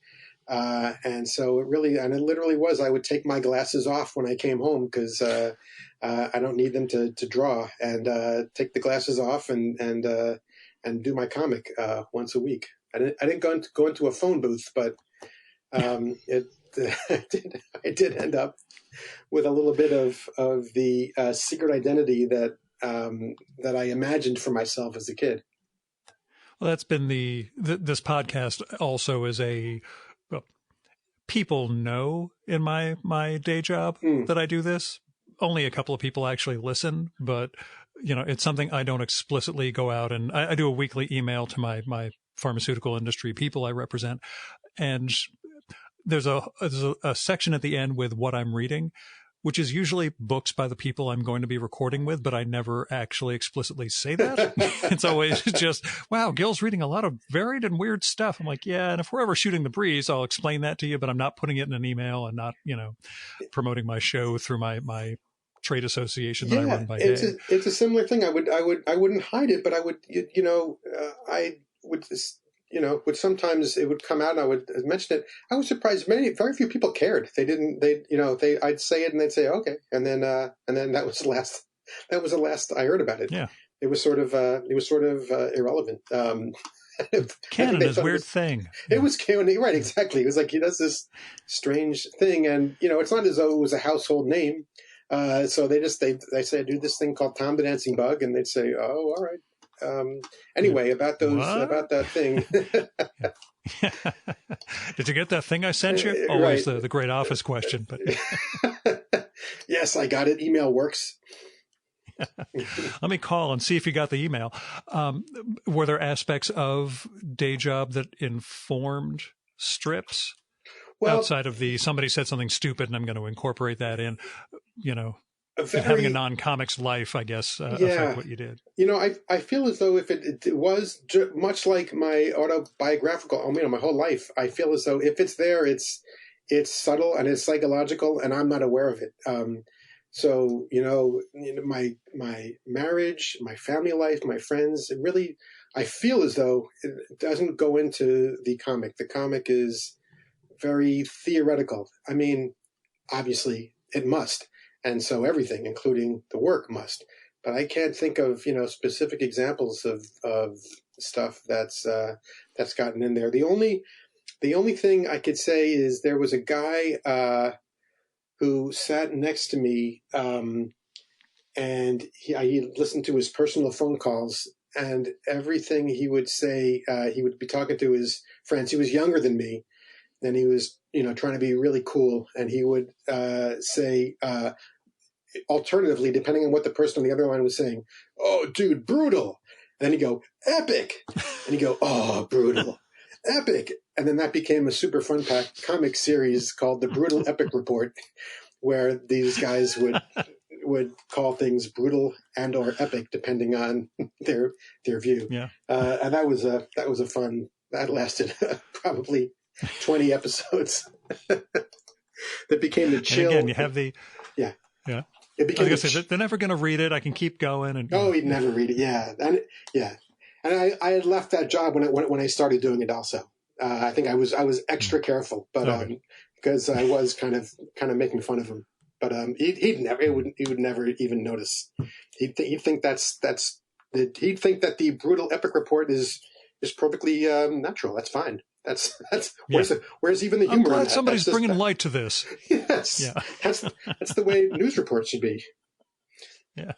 Speaker 2: And so it literally was, I would take my glasses off when I came home because I don't need them to draw, and take the glasses off and do my comic once a week. I didn't go into a phone booth, but I did end up with a little bit of the secret identity that I imagined for myself as a kid.
Speaker 1: Well, that's been this podcast also is people know in my day job that I do this. Only a couple of people actually listen, but it's something I don't explicitly go out and I do a weekly email to my pharmaceutical industry people I represent. And there's a section at the end with what I'm reading, which is usually books by the people I'm going to be recording with, but I never actually explicitly say that. It's always just, wow, Gil's reading a lot of varied and weird stuff. I'm like, yeah, and if we're ever shooting the breeze, I'll explain that to you, but I'm not putting it in an email and not, promoting my show through my trade association that I run by day.
Speaker 2: It's a similar thing. I wouldn't hide it, but I would, I would just, which sometimes it would come out and I would mention it. I was surprised very few people cared. I'd say it and they'd say, okay. And then that was the last I heard about it.
Speaker 1: Yeah.
Speaker 2: It was sort of irrelevant.
Speaker 1: Canon is a weird thing.
Speaker 2: It was canon, right? Exactly. It was like he does this strange thing, and it's not as though it was a household name. So they say I do this thing called Tom the Dancing Bug, and they'd say, oh, all right. Anyway, about that thing.
Speaker 1: Did you get that thing I sent you? Always right. the great office question, but
Speaker 2: yes, I got it. Email works.
Speaker 1: Let me call and see if you got the email. Were there aspects of day job that informed strips outside of somebody said something stupid and I'm going to incorporate that in, having a non-comics life, I guess, affect what you did?
Speaker 2: I feel as though if it was much like my autobiographical, my whole life, I feel as though if it's there, it's subtle and it's psychological and I'm not aware of it. So, my marriage, my family life, my friends, it really, I feel as though it doesn't go into the comic. The comic is very theoretical. I mean, obviously it must. And so everything, including the work, must. but I can't think of, specific examples of stuff that's gotten in there. The only thing I could say is there was a guy who sat next to me, and he listened to his personal phone calls, and everything he would say, he would be talking to his friends. He was younger than me, and he was, trying to be really cool, and he would say, alternatively, depending on what the person on the other line was saying, "Oh, dude, brutal." And then he'd go, "Epic." And he'd go, "Oh, brutal. Epic." And then that became a super fun pack comic series called The Brutal Epic Report, where these guys would call things brutal and or epic depending on their view.
Speaker 1: Yeah.
Speaker 2: And that was a fun, that lasted probably 20 episodes. That became the chill.
Speaker 1: And again, you have the
Speaker 2: yeah.
Speaker 1: It became they're never going to read it. I can keep going. And
Speaker 2: he'd never read it. Yeah, and I had left that job when I started doing it. Also, I think I was extra careful, but because I was kind of making fun of him. But he would never even notice. He'd think he'd think that the brutal epic report is perfectly natural. That's fine. That's where's even the humor?
Speaker 1: I'm glad
Speaker 2: in that?
Speaker 1: Somebody's bringing light to this.
Speaker 2: Yes, yeah. That's the way news reports should be.
Speaker 1: Yeah.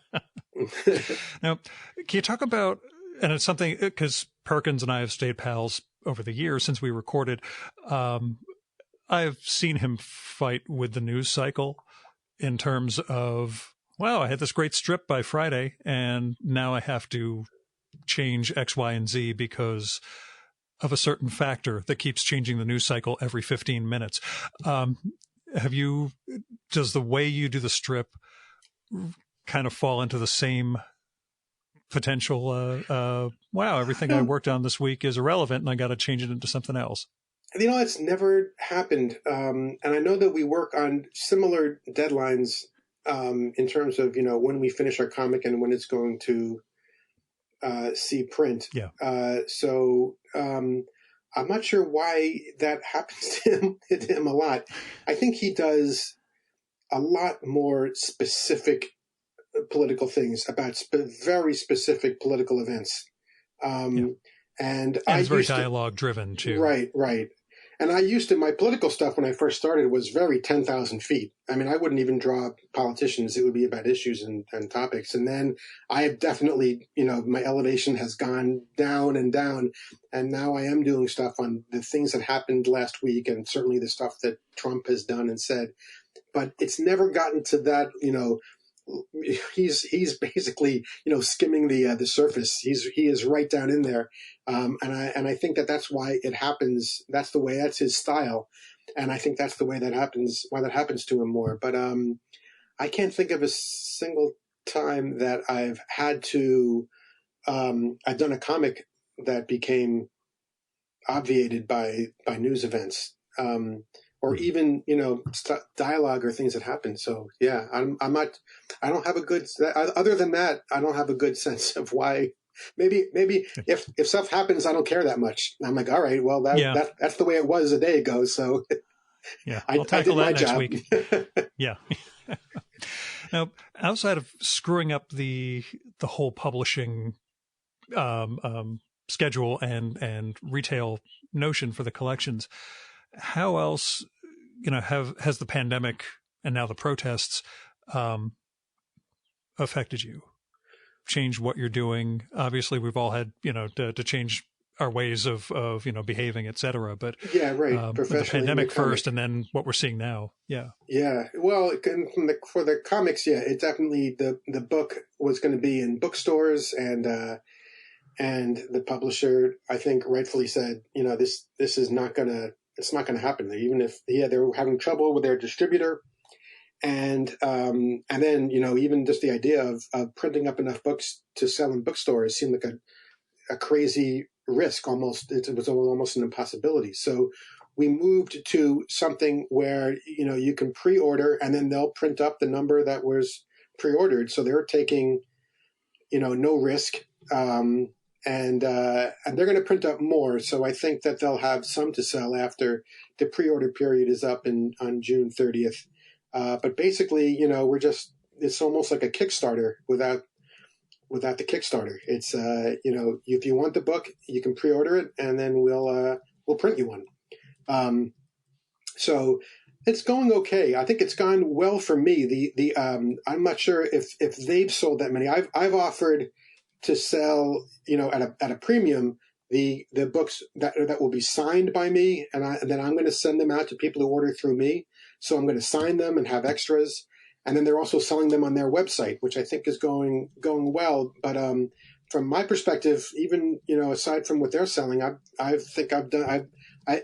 Speaker 1: Now, can you talk about, and it's something, because Perkins and I have stayed pals over the years since we recorded. I've seen him fight with the news cycle in terms of, wow, I had this great strip by Friday, and now I have to change X, Y, and Z because of a certain factor that keeps changing the news cycle every 15 minutes. Does the way you do the strip kind of fall into the same potential, wow, everything I worked on this week is irrelevant and I got to change it into something else?
Speaker 2: It's never happened. And I know that we work on similar deadlines in terms of, when we finish our comic and when it's going to see print.
Speaker 1: Yeah.
Speaker 2: So I'm not sure why that happens to him a lot. I think he does a lot more specific political things about very specific political events. And
Speaker 1: it's very dialogue driven too.
Speaker 2: Right. And my political stuff when I first started was very 10,000 feet. I mean, I wouldn't even draw politicians. It would be about issues and topics. And then I have definitely, my elevation has gone down and down. And now I am doing stuff on the things that happened last week and certainly the stuff that Trump has done and said. But it's never gotten to that, he's basically, skimming the surface. He is right down in there. And I think that's why it happens. That's his style. And I think that's the way why that happens to him more. But I can't think of a single time that I've had to, I've done a comic that became obviated by news events. Or even, dialogue or things that happen. So yeah, I don't have a good, other than that, I don't have a good sense of why. Maybe if stuff happens, I don't care that much. I'm like, all right, well, that's the way it was a day ago. So
Speaker 1: yeah, I'll tackle that next week. Yeah. Now, outside of screwing up the whole publishing schedule and retail notion for the collections, how else, has the pandemic and now the protests affected you? Changed what you're doing? Obviously, we've all had, to change our ways of behaving, et cetera. But
Speaker 2: yeah, right.
Speaker 1: The pandemic first, and then what we're seeing now. Yeah.
Speaker 2: Yeah. Well, for the comics, yeah, it definitely the book was going to be in bookstores, and the publisher, I think, rightfully said, this is not gonna. It's not going to happen. Even if they were having trouble with their distributor, and then even just the idea of printing up enough books to sell in bookstores seemed like a crazy risk. Almost it was almost an impossibility. So we moved to something where you can pre-order and then they'll print up the number that was pre-ordered. So they're taking no risk. And they're going to print up more. So I think that they'll have some to sell after the pre-order period is up on June 30th. But basically, it's almost like a Kickstarter without without the Kickstarter. It's if you want the book, you can pre-order it, and then we'll print you one. So it's going okay. I think it's gone well for me. I'm not sure if they've sold that many. I've offered to sell, at a premium, the books that will be signed by me, and then I'm going to send them out to people who order through me. So I'm going to sign them and have extras, and then they're also selling them on their website, which I think is going well. But from my perspective, even aside from what they're selling, I've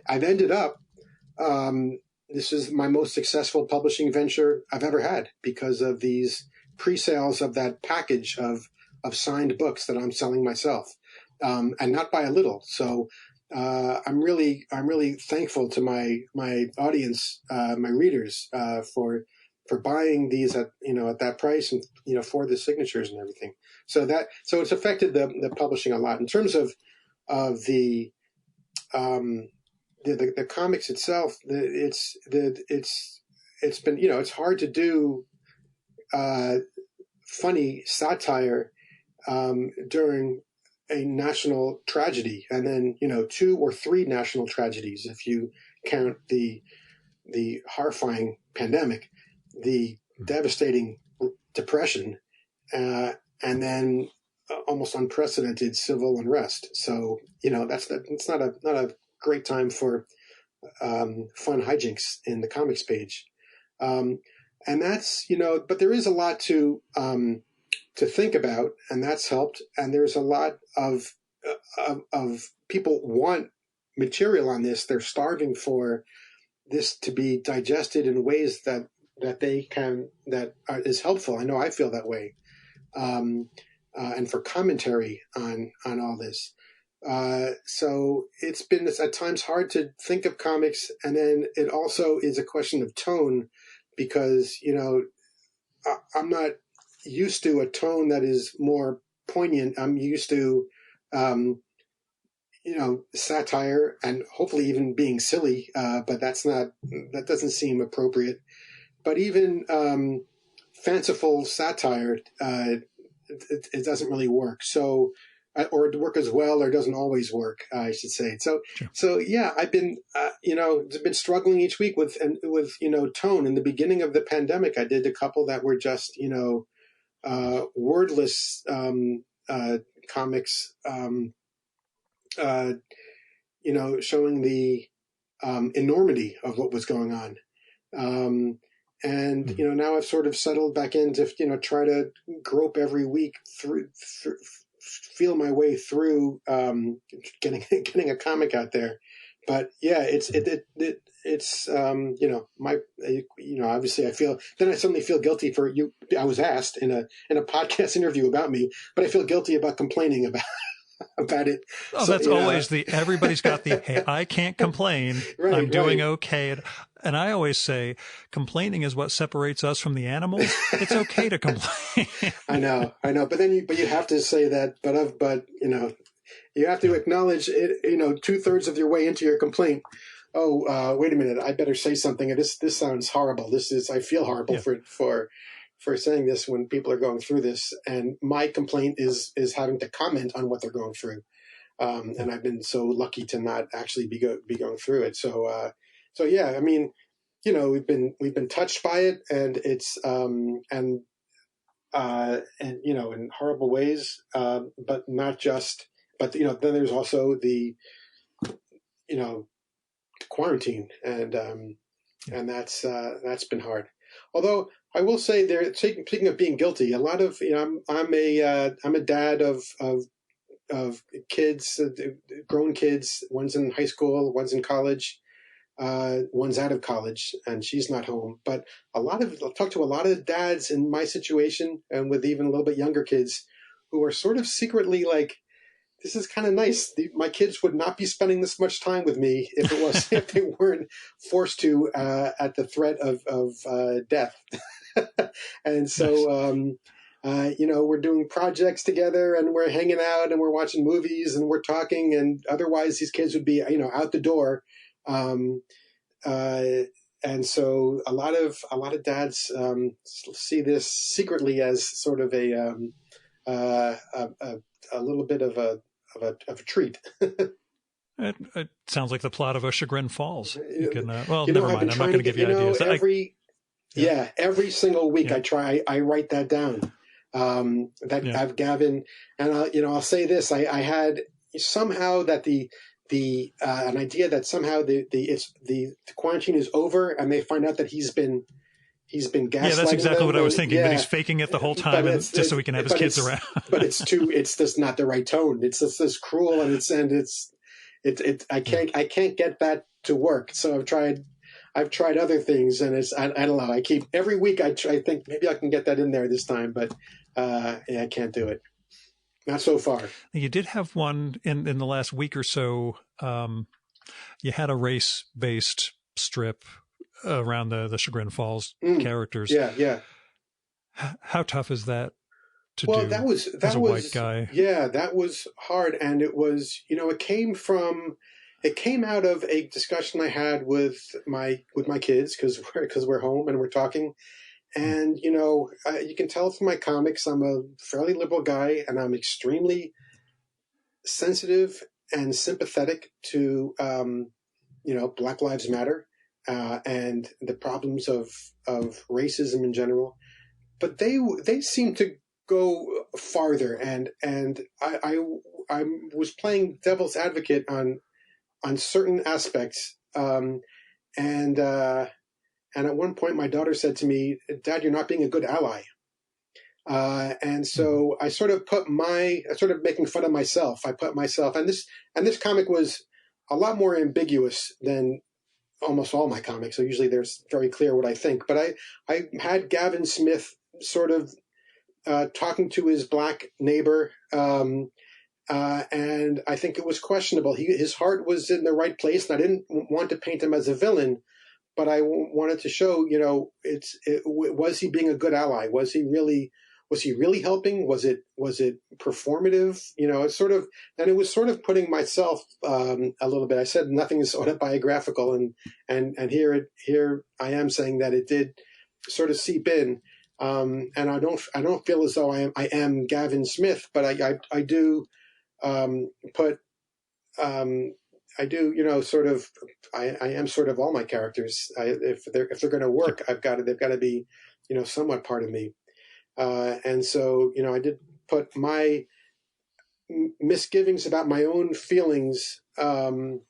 Speaker 2: ended up. This is my most successful publishing venture I've ever had because of these pre-sales of that package of signed books that I'm selling myself, and not by a little. So I'm really thankful to my audience, my readers, for buying these at that price, and for the signatures and everything. So it's affected the publishing a lot in terms of the the comics itself. It's been it's hard to do funny satire during a national tragedy, and then 2 or 3 national tragedies if you count the horrifying pandemic, the devastating depression, and then almost unprecedented civil unrest. So it's not a great time for fun hijinks in the comics page, and that's but there is a lot to think about, and that's helped. And there's a lot of people want material on this. They're starving for this to be digested in ways that they can is helpful. I know I feel that way, and for commentary on all this. So it's been at times hard to think of comics, and then it also is a question of tone, because I'm not used to a tone that is more poignant. I'm used to satire and hopefully even being silly, but that doesn't seem appropriate. But even fanciful satire, it doesn't really work. So, or work as well, or doesn't always work, I should say. So,
Speaker 1: Sure.
Speaker 2: So yeah, I've been, been struggling each week with tone. In the beginning of the pandemic, I did a couple that were just, wordless comics, showing the enormity of what was going on. And now I've sort of settled back in to try to grope every week through feel my way through getting a comic out there. But yeah, it's obviously I suddenly feel guilty for you. I was asked in a podcast interview about me, but I feel guilty about complaining about it.
Speaker 1: Oh, so, that's always everybody's got hey, I can't complain. Right, I'm doing okay. And I always say complaining is what separates us from the animals. It's okay to complain.
Speaker 2: I know. But then you have to say that, but you have to acknowledge it, 2/3 of your way into your complaint. Oh, wait a minute. I better say something. This sounds horrible. I feel horrible for saying this when people are going through this, and my complaint is having to comment on what they're going through, and I've been so lucky to not actually be going through it. So yeah, I mean, we've been touched by it, and it's and in horrible ways, but not just. But then there's also the quarantine, and that's been hard. Although I will say, speaking of being guilty, a lot of I'm a dad of kids, grown kids. One's in high school, one's in college, one's out of college, and she's not home. But I've talked to a lot of dads in my situation, and with even a little bit younger kids, who are sort of secretly like, this is kind of nice. My kids would not be spending this much time with me if they weren't forced to at the threat of death. And so, we're doing projects together, and we're hanging out, and we're watching movies, and we're talking. And otherwise, these kids would be, out the door. And so, a lot of dads see this secretly as sort of a little bit of a treat.
Speaker 1: It sounds like the plot of a Chagrin Falls. You can, well,
Speaker 2: You know,
Speaker 1: never
Speaker 2: I've been
Speaker 1: mind. I'm not
Speaker 2: trying
Speaker 1: going
Speaker 2: to
Speaker 1: to
Speaker 2: get,
Speaker 1: give you ideas.
Speaker 2: every single week
Speaker 1: Yeah.
Speaker 2: I write that down. That
Speaker 1: Yeah.
Speaker 2: I've Gavin, and I'll say this: I had somehow that an idea that somehow the quarantine is over, and they find out that he's been
Speaker 1: Yeah, that's
Speaker 2: gaslighting
Speaker 1: exactly
Speaker 2: them.
Speaker 1: what I was thinking, that he's
Speaker 2: Yeah,
Speaker 1: faking it the whole
Speaker 2: but
Speaker 1: time and just so he can have his kids around.
Speaker 2: but it's just not the right tone. It's just this cruel, and I can't get that to work. So I've tried other things, and I don't know. I keep every week I think maybe I can get that in there this time, but I can't do it. Not so far.
Speaker 1: You did have one in the last week or so. You had a race-based strip around the Chagrin Falls characters.
Speaker 2: Yeah, yeah.
Speaker 1: How tough is that to
Speaker 2: Well,
Speaker 1: do
Speaker 2: that
Speaker 1: as a
Speaker 2: was
Speaker 1: white guy?
Speaker 2: yeah, that was hard, and it was it came out of a discussion I had with my kids because we're home and we're talking, and you can tell from my comics I'm a fairly liberal guy, and I'm extremely sensitive and sympathetic to Black Lives Matter and the problems of racism in general, but they seem to go farther, and I was playing devil's advocate on certain aspects, and at one point my daughter said to me, "Dad, you're not being a good ally." And so I sort of making fun of myself. I put myself, and this comic was a lot more ambiguous than almost all my comics. So usually there's very clear what I think, but I had Gavin Smith sort of talking to his black neighbor, and I think it was questionable. His heart was in the right place, and I didn't want to paint him as a villain, but I wanted to show, was he being a good ally? Was he really helping? Was it performative? It's sort of, and it was sort of putting myself a little bit. I said nothing is autobiographical, and here I am saying that it did sort of seep in. And I don't feel as though I am Gavin Smith, but I do put I do sort of I am sort of all my characters. If they're going to work, they've got to be somewhat part of me. And so I did put my misgivings about my own feelings into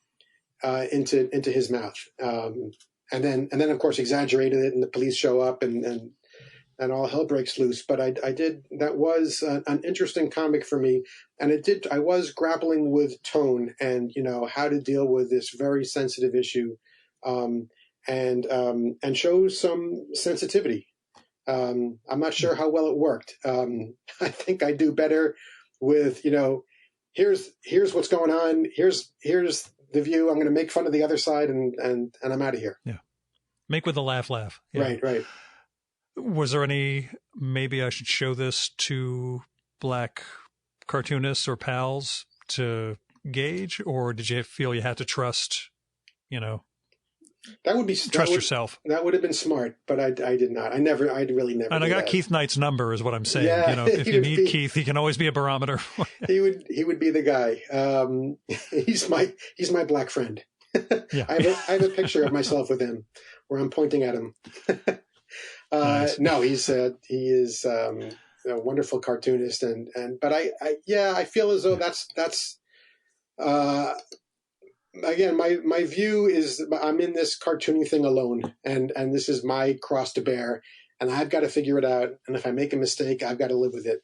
Speaker 2: his mouth, and then of course exaggerated it, and the police show up, and all hell breaks loose. But I did, that was an interesting comic for me. And I was grappling with tone and, how to deal with this very sensitive issue, and show some sensitivity. I'm not sure how well it worked. I think I do better with, here's what's going on. Here's the view. I'm going to make fun of the other side, and I'm out of here.
Speaker 1: Yeah. Make with a laugh. Yeah.
Speaker 2: Right.
Speaker 1: Was there any, maybe I should show this to black cartoonists or pals to gauge, or did you feel you had to trust,
Speaker 2: that would be
Speaker 1: trust yourself?
Speaker 2: That would have been smart, but I did not. I really never.
Speaker 1: And I got
Speaker 2: that.
Speaker 1: Keith Knight's number, is what I'm saying.
Speaker 2: Yeah,
Speaker 1: If you need Keith, he can always be a barometer.
Speaker 2: he would be the guy. He's my black friend.
Speaker 1: Yeah.
Speaker 2: I have a picture of myself with him where I'm pointing at him.
Speaker 1: Nice.
Speaker 2: No, he is a wonderful cartoonist, but I feel as though that's again my view is I'm in this cartooning thing alone, and this is my cross to bear, and I've got to figure it out. And if I make a mistake, I've got to live with it.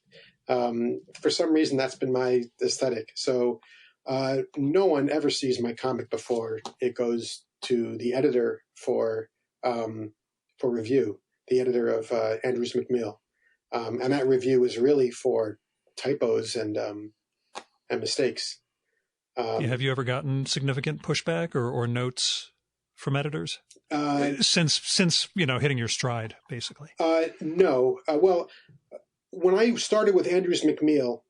Speaker 2: For some reason, that's been my aesthetic. So no one ever sees my comic before it goes to the editor for review. The editor of Andrews McMeel, and that review is really for typos and mistakes.
Speaker 1: Have you ever gotten significant pushback or notes from editors since hitting your stride, basically?
Speaker 2: No. Well, when I started with Andrews McMeel,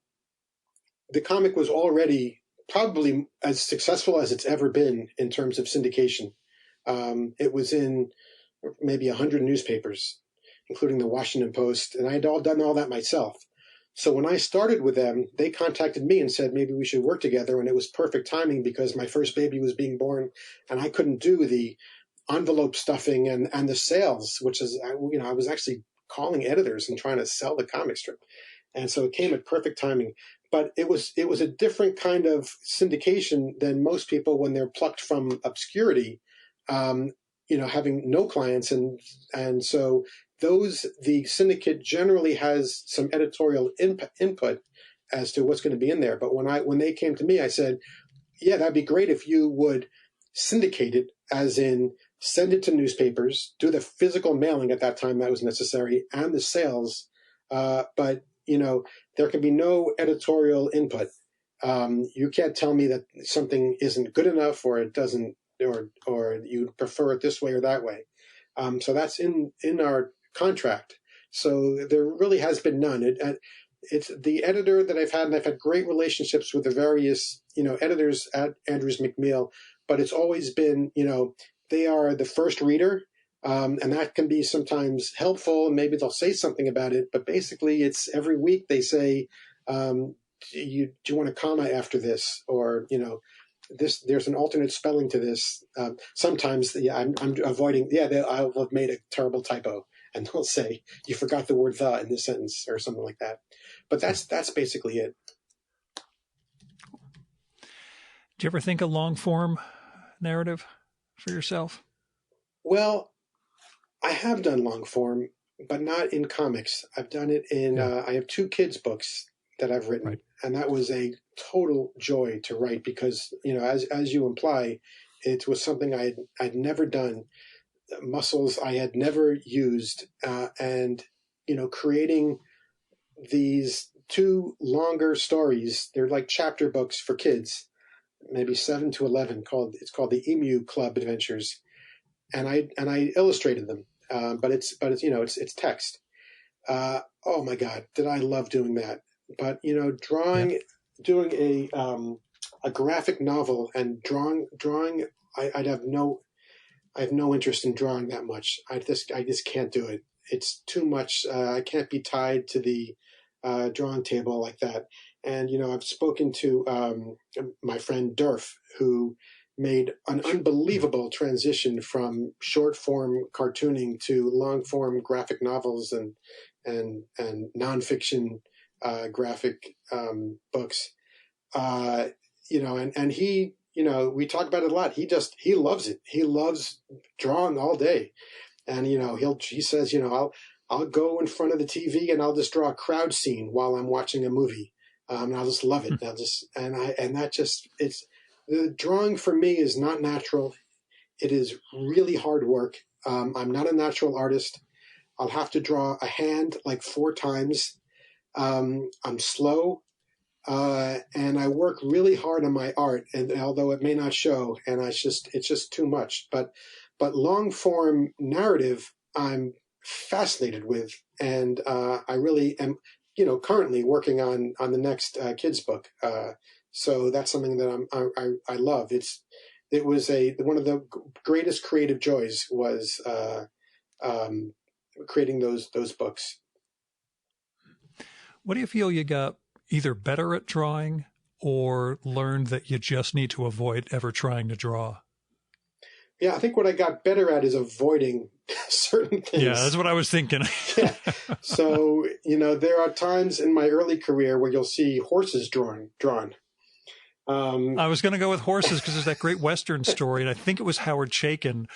Speaker 2: the comic was already probably as successful as it's ever been in terms of syndication. It was in maybe 100 newspapers, including the Washington Post, and I had done all that myself. So when I started with them, they contacted me and said maybe we should work together, and it was perfect timing because my first baby was being born, and I couldn't do the envelope stuffing and the sales, which is, I was actually calling editors and trying to sell the comic strip, and so it came at perfect timing. But it was a different kind of syndication than most people when they're plucked from obscurity, having no clients, and so the syndicate generally has some editorial input as to what's going to be in there. But when they came to me, I said, yeah, that'd be great if you would syndicate it, as in send it to newspapers, do the physical mailing at that time that was necessary, and the sales. But there can be no editorial input. You can't tell me that something isn't good enough, or it doesn't, or you prefer it this way or that way. So that's in our contract. So there really has been none. It's the editor that I've had, and I've had great relationships with the various, editors at Andrews McMeel, but it's always been, they are the first reader, and that can be sometimes helpful, and maybe they'll say something about it, but basically it's every week they say, do you want a comma after this? Or, there's an alternate spelling to this. Sometimes, I'm avoiding, I'll have made a terrible typo, and they'll say, you forgot the word "the" in this sentence, or something like that. But that's basically it.
Speaker 1: Do you ever think a long form narrative for yourself?
Speaker 2: Well, I have done long form, but not in comics. I've done it in, I have 2 kids' books that I've written. Right. And that was a total joy to write because, as you imply, it was something I'd never done, muscles I had never used, and, creating these 2 longer stories. They're like chapter books for kids, maybe 7 to 11. It's called the Emu Club Adventures, and I illustrated them, but it's text. Oh my God, did I love doing that? But doing a graphic novel and drawing, I have no interest in drawing that much. I just can't do it. It's too much. I can't be tied to the drawing table like that. And I've spoken to my friend Durf, who made an unbelievable transition from short form cartooning to long form graphic novels and nonfiction graphic books. And he, we talk about it a lot. He loves it. He loves drawing all day. And, he says, I'll go in front of the TV and I'll just draw a crowd scene while I'm watching a movie. And I'll just love it. The drawing for me is not natural. It is really hard work. I'm not a natural artist. I'll have to draw a hand like 4 times. I'm slow, and I work really hard on my art, and although it may not show, and it's just too much. But long form narrative, I'm fascinated with, and I really am, currently working on the next kids book. So that's something that I love. It was one of the greatest creative joys was creating those books.
Speaker 1: What do you feel you got either better at drawing or learned that you just need to avoid ever trying to draw?
Speaker 2: Yeah, I think what I got better at is avoiding certain things.
Speaker 1: Yeah, that's what I was thinking.
Speaker 2: Yeah. So, there are times in my early career where you'll see horses drawn.
Speaker 1: I was going to go with horses because there's that great Western story, and I think it was Howard Chaykin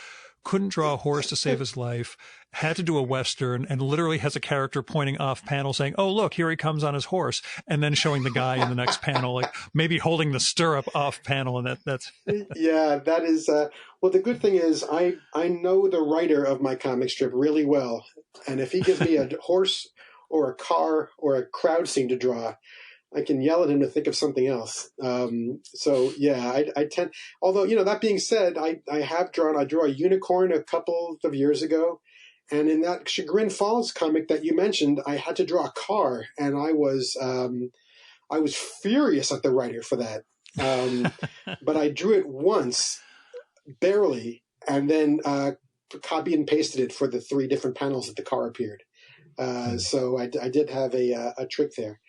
Speaker 1: couldn't draw a horse to save his life, had to do a Western, and literally has a character pointing off panel saying, oh, look, here he comes on his horse, and then showing the guy in the next panel, like maybe holding the stirrup off panel. And that's.
Speaker 2: Yeah, that is, well, the good thing is I know the writer of my comic strip really well. And if he gives me a horse or a car or a crowd scene to draw, I can yell at him to think of something else. So yeah, I tend, although, that being said, I drew a unicorn a couple of years ago. And in that Chagrin Falls comic that you mentioned, I had to draw a car, and I was furious at the writer for that. But I drew it once, barely, and then, copy and pasted it for the 3 different panels that the car appeared. So I did have a trick there.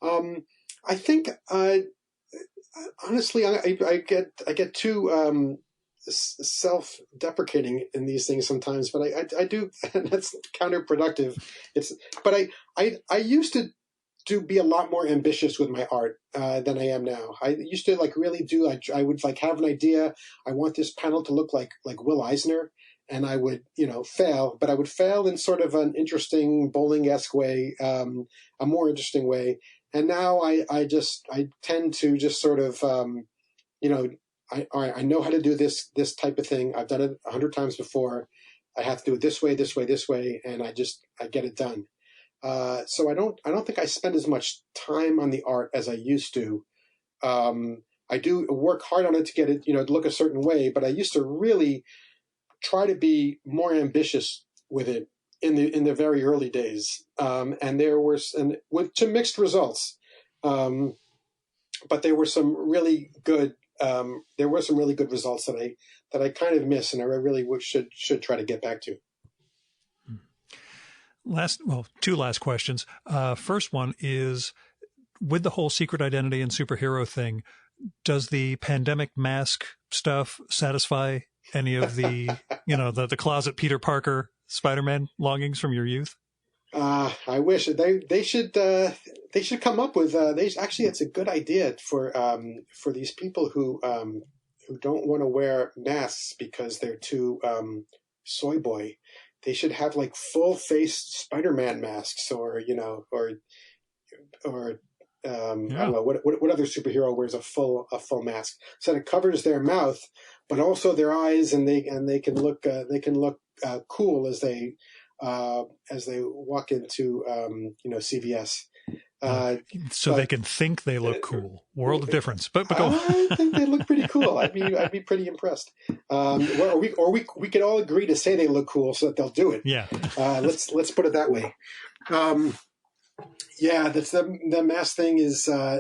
Speaker 2: I think honestly, I get too self-deprecating in these things sometimes, but I do, and that's counterproductive. But I used to be a lot more ambitious with my art than I am now. I used to like really do. I would like have an idea. I want this panel to look like Will Eisner, and I would fail, but I would fail in sort of an interesting Bolling-esque way, a more interesting way. And now I tend to just sort of I know how to do this type of thing. I've done it 100 times before. I have to do it this way, this way, this way, and I get it done. So I don't think I spend as much time on the art as I used to. I do work hard on it to get it, to look a certain way, but I used to really try to be more ambitious with it in the very early days. And to mixed results. But there were some really good results that I kind of miss, and I really should try to get back to.
Speaker 1: Two last questions. First one is, with the whole secret identity and superhero thing, does the pandemic mask stuff satisfy any of the, the closet Peter Parker Spider-Man longings from your youth?
Speaker 2: I wish they should come up with it's a good idea for these people who don't want to wear masks because they're too soy boy. They should have like full face Spider-Man masks, or I don't know what other superhero wears a full mask, so that it covers their mouth but also their eyes, and they can look cool as they walk into CVS.
Speaker 1: They can think they look cool. World of difference. But go on.
Speaker 2: I think they look pretty cool. I'd be pretty impressed. Or we could all agree to say they look cool so that they'll do it.
Speaker 1: Yeah.
Speaker 2: Let's put it that way. That's the mask thing is I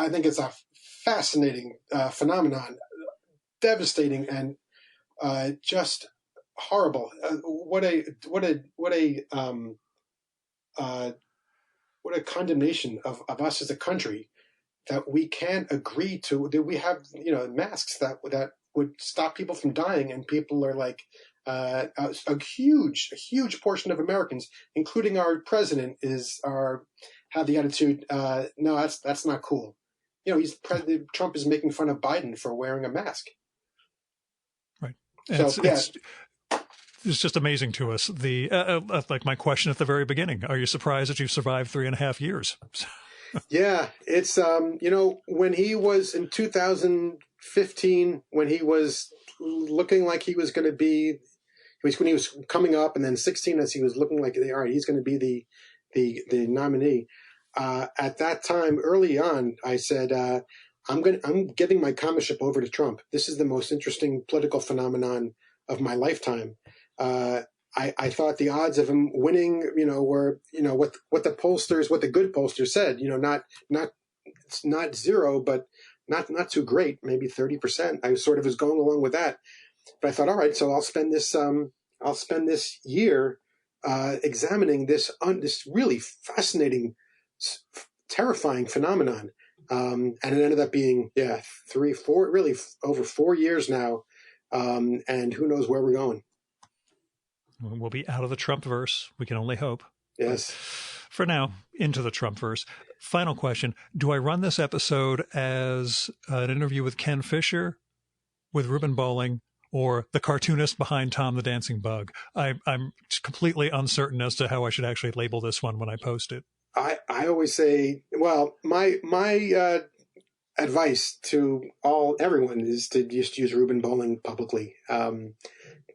Speaker 2: think it's a fascinating phenomenon, devastating and just horrible. What a condemnation of us as a country, that we can't agree to, that we have masks that would stop people from dying, and people are like a huge portion of Americans, including our president, have the attitude, no, that's not cool. Trump is making fun of Biden for wearing a mask.
Speaker 1: Right. It's just amazing to us. Like my question at the very beginning: are you surprised that you've survived 3.5 years?
Speaker 2: Yeah, it's when he was in 2015, when he was looking like he was going to be, when he was coming up, and then 16 as he was looking like, all right, he's going to be the nominee. At that time, early on, I said, I'm giving my comic strip over to Trump. This is the most interesting political phenomenon of my lifetime. I thought the odds of him winning, were, what the good pollsters said, not zero, but not too great, maybe 30%. I sort of was going along with that, but I thought, all right, so I'll spend this year examining this really fascinating, terrifying phenomenon. And it ended up being, 3-4, really over 4 years now. And who knows where we're going.
Speaker 1: We'll be out of the Trumpverse. We can only hope.
Speaker 2: Yes.
Speaker 1: But for now, into the Trumpverse. Final question. Do I run this episode as an interview with Ken Fisher, with Ruben Bolling, or the cartoonist behind Tom the Dancing Bug? I'm completely uncertain as to how I should actually label this one when I post it.
Speaker 2: I always say, well, my advice to everyone is to just use Ruben Bolling publicly.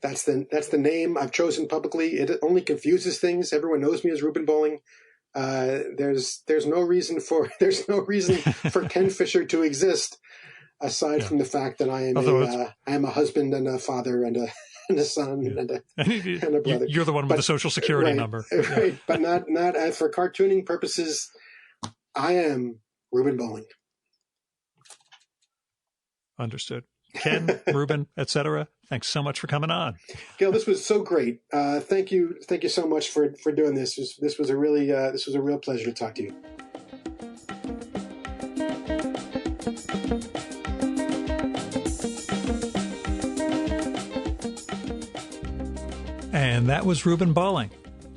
Speaker 2: That's the name I've chosen publicly. It only confuses things. Everyone knows me as Ruben Bolling. There's no reason for Ken Fisher to exist, aside from the fact that I am a husband and a father and a son and a brother.
Speaker 1: You're the one with the social security number,
Speaker 2: right? But not for cartooning purposes. I am Ruben Bolling.
Speaker 1: Understood. Ken, Ruben, etc. Thanks so much for coming on.
Speaker 2: Gil, this was so great. Thank you so much for doing this. This was a real pleasure to talk to you.
Speaker 1: And that was Ruben Bolling.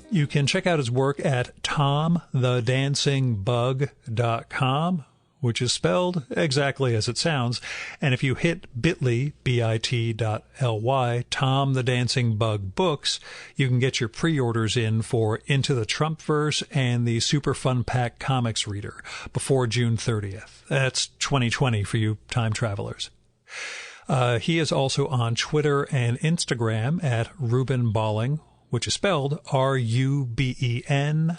Speaker 1: You can check out his work at tomthedancingbug.com, which is spelled exactly as it sounds. And if you hit bit.ly, bit.ly, Tom the Dancing Bug books, you can get your pre-orders in for Into the Trumpverse and the Super Fun Pack Comics Reader before June 30th. That's 2020 for you time travelers. He is also on Twitter and Instagram at Ruben Bolling, which is spelled RubenBolling.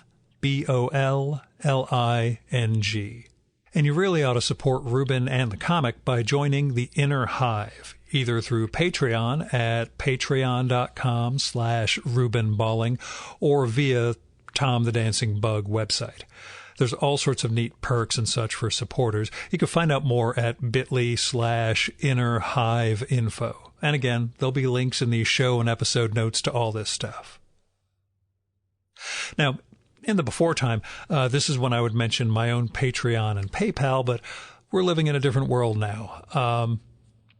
Speaker 1: And you really ought to support Ruben and the comic by joining the Inner Hive, either through Patreon at patreon.com/Ruben Bolling or via Tom the Dancing Bug website. There's all sorts of neat perks and such for supporters. You can find out more at bit.ly/Inner Hive info. And again, there'll be links in the show and episode notes to all this stuff. Now, in the before time, this is when I would mention my own Patreon and PayPal, but we're living in a different world now.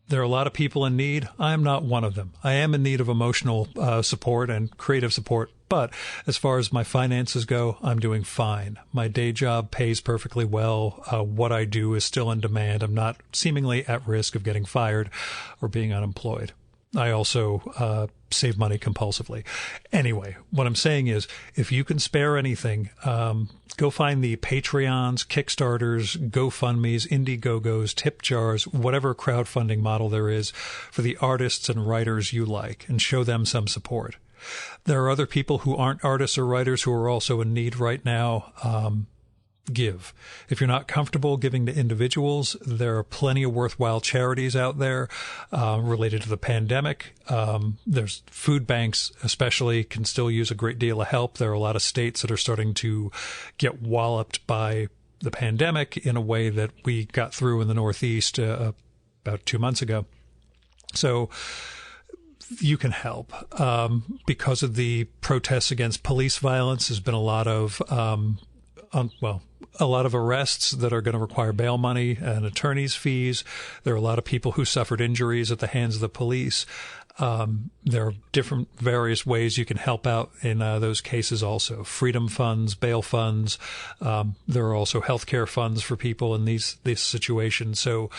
Speaker 1: There are a lot of people in need. I am not one of them. I am in need of emotional support and creative support, but as far as my finances go, I'm doing fine. My day job pays perfectly well. What I do is still in demand. I'm not seemingly at risk of getting fired or being unemployed. I also save money compulsively. Anyway, what I'm saying is, if you can spare anything, go find the Patreons, Kickstarters, GoFundMes, Indiegogos, tip jars, whatever crowdfunding model there is for the artists and writers you like, and show them some support. There are other people who aren't artists or writers who are also in need right now. Give. If you're not comfortable giving to individuals, there are plenty of worthwhile charities out there related to the pandemic. There's food banks, especially, can still use a great deal of help. There are a lot of states that are starting to get walloped by the pandemic in a way that we got through in the Northeast about 2 months ago. So you can help. Because of the protests against police violence, there's been a lot of a lot of arrests that are going to require bail money and attorney's fees. There are a lot of people who suffered injuries at the hands of the police. There are different various ways you can help out in those cases also. Freedom funds, bail funds. There are also healthcare funds for people in these situations. So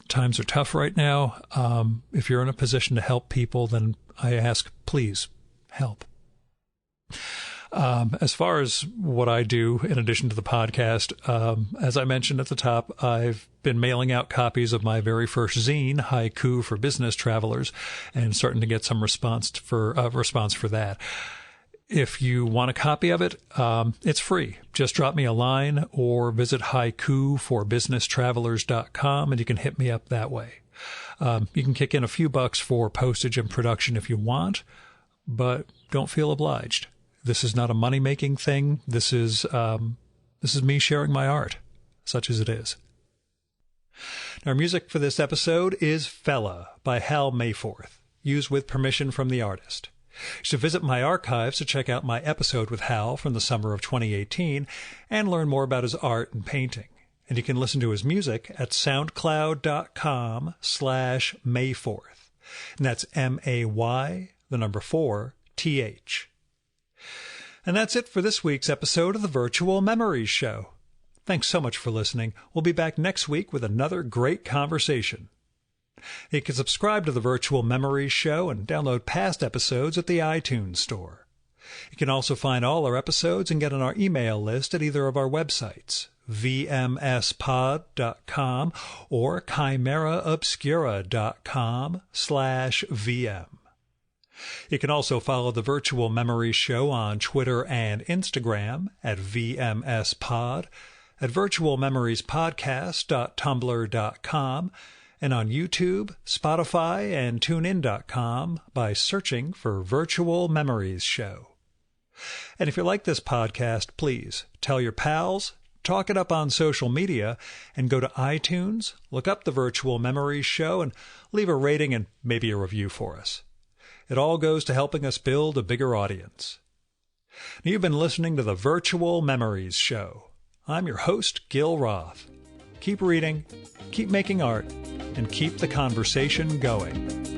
Speaker 1: times are tough right now. If you're in a position to help people, then I ask, please help. As far as what I do in addition to the podcast, as I mentioned at the top, I've been mailing out copies of my very first zine, Haiku for Business Travelers, and starting to get some response for that. If you want a copy of it, it's free. Just drop me a line or visit haikuforbusinesstravelers.com and you can hit me up that way. You can kick in a few bucks for postage and production if you want, but don't feel obliged. This is not a money-making thing. This is me sharing my art, such as it is. Our music for this episode is Fella by Hal Mayforth, used with permission from the artist. You should visit my archives to check out my episode with Hal from the summer of 2018 and learn more about his art and painting. And you can listen to his music at soundcloud.com/Mayforth. And that's MAY4TH. And that's it for this week's episode of the Virtual Memories Show. Thanks so much for listening. We'll be back next week with another great conversation. You can subscribe to the Virtual Memories Show and download past episodes at the iTunes Store. You can also find all our episodes and get on our email list at either of our websites, vmspod.com or chimeraobscura.com/VM. You can also follow the Virtual Memories Show on Twitter and Instagram at VMSPod, at virtualmemoriespodcast.tumblr.com, and on YouTube, Spotify, and TuneIn.com by searching for Virtual Memories Show. And if you like this podcast, please tell your pals, talk it up on social media, and go to iTunes, look up the Virtual Memories Show, and leave a rating and maybe a review for us. It all goes to helping us build a bigger audience. You've been listening to the Virtual Memories Show. I'm your host, Gil Roth. Keep reading, keep making art, and keep the conversation going.